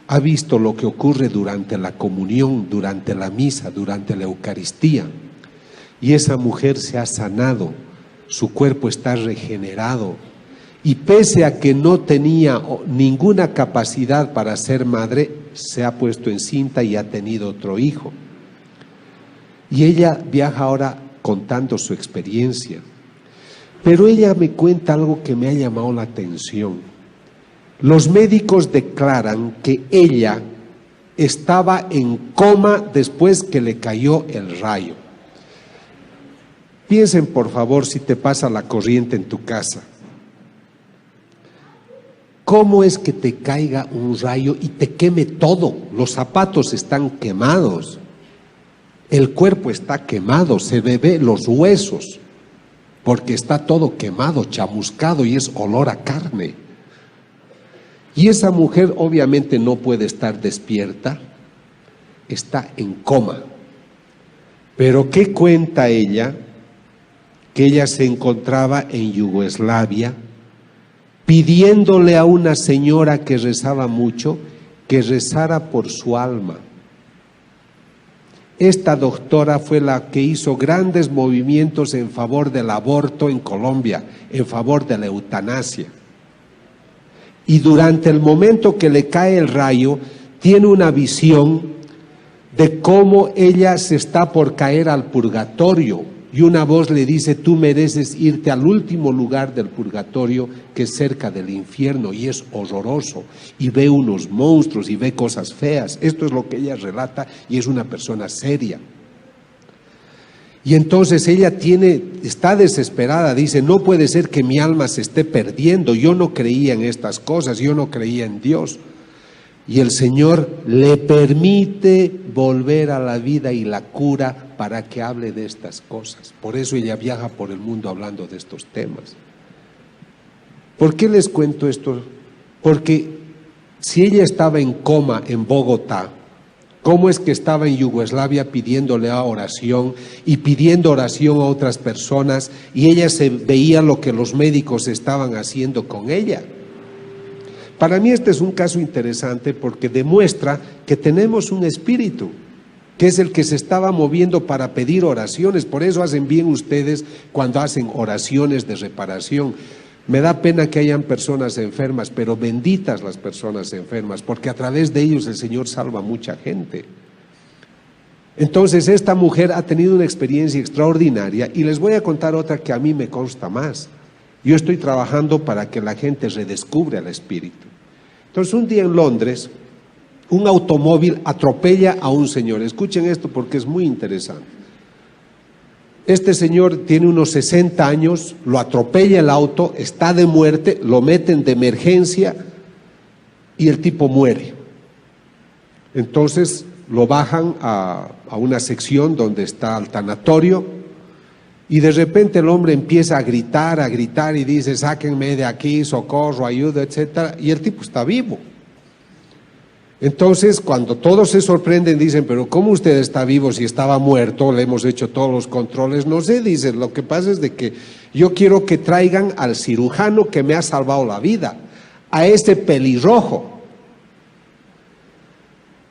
A: ha visto lo que ocurre durante la comunión, durante la misa, durante la Eucaristía. Y esa mujer se ha sanado, su cuerpo está regenerado. Y pese a que no tenía ninguna capacidad para ser madre, se ha puesto encinta y ha tenido otro hijo. Y ella viaja ahora contando su experiencia. Pero ella me cuenta algo que me ha llamado la atención. Los médicos declaran que ella estaba en coma después que le cayó el rayo. Piensen, por favor, si te pasa la corriente en tu casa. ¿Cómo es que te caiga un rayo y te queme todo? Los zapatos están quemados, el cuerpo está quemado, se ve los huesos, porque está todo quemado, chamuscado y es olor a carne. Y esa mujer obviamente no puede estar despierta, está en coma. Pero ¿qué cuenta ella? Que ella se encontraba en Yugoslavia pidiéndole a una señora que rezaba mucho que rezara por su alma. Esta doctora fue la que hizo grandes movimientos en favor del aborto en Colombia, en favor de la eutanasia. Y durante el momento que le cae el rayo, tiene una visión de cómo ella se está por caer al purgatorio. Y una voz le dice, tú mereces irte al último lugar del purgatorio, que es cerca del infierno, y es horroroso. Y ve unos monstruos y ve cosas feas. Esto es lo que ella relata y es una persona seria. Y entonces ella está desesperada, dice, no puede ser que mi alma se esté perdiendo. Yo no creía en estas cosas, yo no creía en Dios. Y el Señor le permite volver a la vida y la cura para que hable de estas cosas. Por eso ella viaja por el mundo hablando de estos temas. ¿Por qué les cuento esto? Porque si ella estaba en coma en Bogotá, ¿cómo es que estaba en Yugoslavia pidiéndole oración y pidiendo oración a otras personas y ella se veía lo que los médicos estaban haciendo con ella? Para mí este es un caso interesante porque demuestra que tenemos un espíritu que es el que se estaba moviendo para pedir oraciones. Por eso hacen bien ustedes cuando hacen oraciones de reparación. Me da pena que hayan personas enfermas, pero benditas las personas enfermas, porque a través de ellos el Señor salva a mucha gente. Entonces esta mujer ha tenido una experiencia extraordinaria y les voy a contar otra que a mí me consta más. Yo estoy trabajando para que la gente redescubra el espíritu. Entonces un día en Londres, un automóvil atropella a un señor. Escuchen esto porque es muy interesante. Este señor tiene unos 60 años, lo atropella el auto, está de muerte, lo meten de emergencia y el tipo muere. Entonces lo bajan a una sección donde está el tanatorio y de repente el hombre empieza a gritar y dice, sáquenme de aquí, socorro, ayuda, etcétera, y el tipo está vivo. Entonces, cuando todos se sorprenden, dicen, pero ¿cómo usted está vivo si estaba muerto? Le hemos hecho todos los controles. No sé, dicen, lo que pasa es de que yo quiero que traigan al cirujano que me ha salvado la vida, a ese pelirrojo.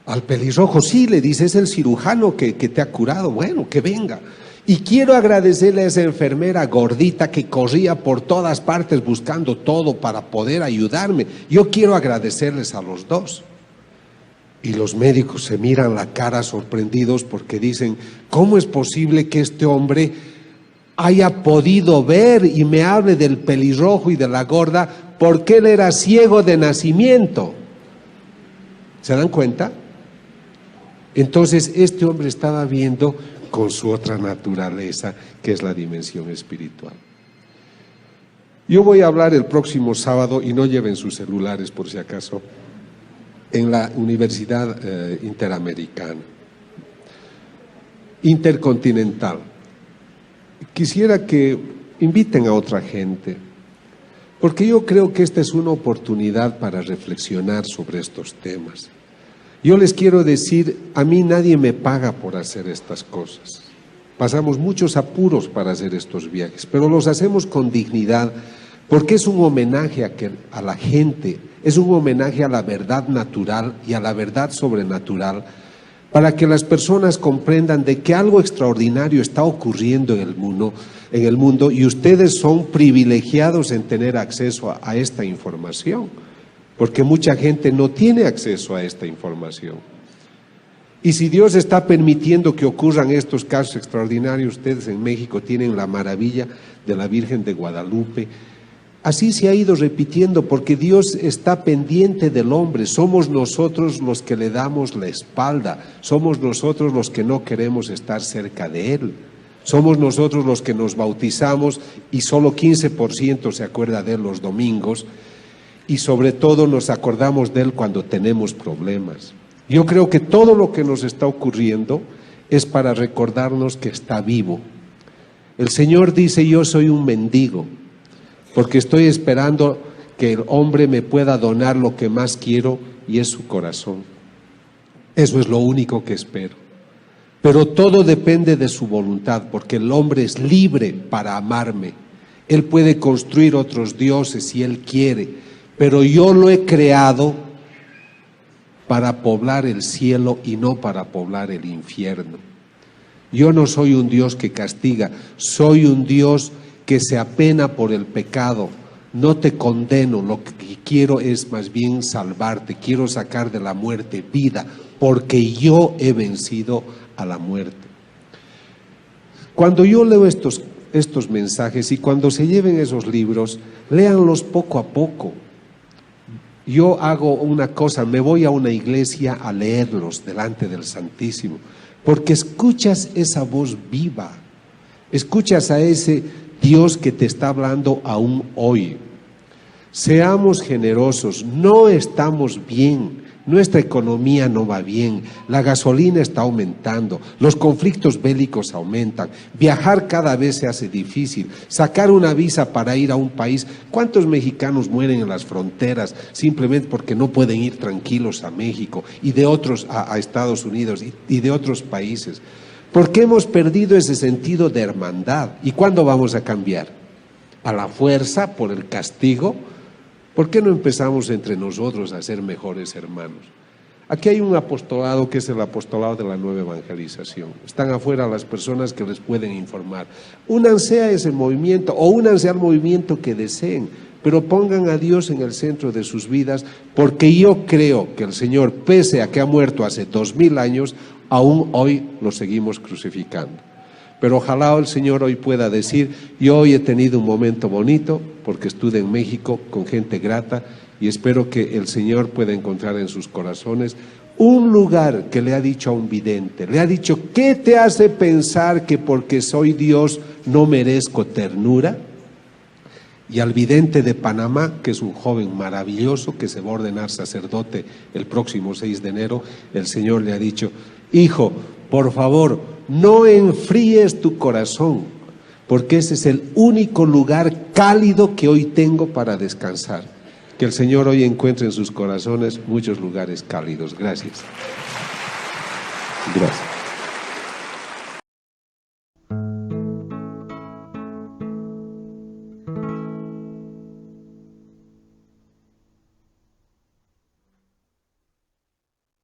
A: Al pelirrojo, sí, le dice, es el cirujano que te ha curado. Bueno, que venga. Y quiero agradecerle a esa enfermera gordita que corría por todas partes buscando todo para poder ayudarme. Yo quiero agradecerles a los dos. Y los médicos se miran la cara sorprendidos porque dicen, ¿cómo es posible que este hombre haya podido ver y me hable del pelirrojo y de la gorda porque él era ciego de nacimiento? ¿Se dan cuenta? Entonces este hombre estaba viendo con su otra naturaleza, que es la dimensión espiritual. Yo voy a hablar el próximo sábado, y no lleven sus celulares por si acaso, en la Universidad Interamericana, Intercontinental. Quisiera que inviten a otra gente, porque yo creo que esta es una oportunidad para reflexionar sobre estos temas. Yo les quiero decir, a mí nadie me paga por hacer estas cosas. Pasamos muchos apuros para hacer estos viajes, pero los hacemos con dignidad, porque es un homenaje a la gente, es un homenaje a la verdad natural y a la verdad sobrenatural, para que las personas comprendan de que algo extraordinario está ocurriendo en el mundo y ustedes son privilegiados en tener acceso a esta información, porque mucha gente no tiene acceso a esta información. Y si Dios está permitiendo que ocurran estos casos extraordinarios, ustedes en México tienen la maravilla de la Virgen de Guadalupe, Así se ha ido repitiendo porque Dios está pendiente del hombre. Somos nosotros los que le damos la espalda. Somos nosotros los que no queremos estar cerca de Él. Somos nosotros los que nos bautizamos y solo 15% se acuerda de Él los domingos. Y sobre todo nos acordamos de Él cuando tenemos problemas. Yo creo que todo lo que nos está ocurriendo es para recordarnos que está vivo. El Señor dice: yo soy un mendigo, porque estoy esperando que el hombre me pueda donar lo que más quiero, y es su corazón. Eso es lo único que espero. Pero todo depende de su voluntad, porque el hombre es libre para amarme. Él puede construir otros dioses si él quiere, pero yo lo he creado para poblar el cielo y no para poblar el infierno. Yo no soy un Dios que castiga, soy un Dios que se apena por el pecado. No te condeno, lo que quiero es más bien salvarte, quiero sacar de la muerte vida, porque yo he vencido a la muerte. Cuando yo leo estos mensajes y cuando se lleven esos libros, léanlos poco a poco. Yo hago una cosa, me voy a una iglesia a leerlos delante del Santísimo, porque escuchas esa voz viva, escuchas a ese Dios que te está hablando aún hoy. Seamos generosos, no estamos bien, nuestra economía no va bien, la gasolina está aumentando, los conflictos bélicos aumentan, viajar cada vez se hace difícil, sacar una visa para ir a un país. ¿Cuántos mexicanos mueren en las fronteras simplemente porque no pueden ir tranquilos a México y de otros a Estados Unidos y de otros países? Porque hemos perdido ese sentido de hermandad. ¿Y cuándo vamos a cambiar? ¿A la fuerza, por el castigo? ¿Por qué no empezamos entre nosotros a ser mejores hermanos? Aquí hay un apostolado que es el apostolado de la nueva evangelización. Están afuera las personas que les pueden informar. Únanse a ese movimiento o únanse al movimiento que deseen, pero pongan a Dios en el centro de sus vidas, porque yo creo que el Señor, pese a que ha muerto hace 2000 años, aún hoy lo seguimos crucificando. Pero ojalá el Señor hoy pueda decir: yo hoy he tenido un momento bonito porque estuve en México con gente grata, y espero que el Señor pueda encontrar en sus corazones un lugar que le ha dicho a un vidente, le ha dicho: ¿qué te hace pensar que porque soy Dios no merezco ternura? Y al vidente de Panamá, que es un joven maravilloso que se va a ordenar sacerdote el próximo 6 de enero, el Señor le ha dicho: hijo, por favor, no enfríes tu corazón, porque ese es el único lugar cálido que hoy tengo para descansar. Que el Señor hoy encuentre en sus corazones muchos lugares cálidos. Gracias. Gracias.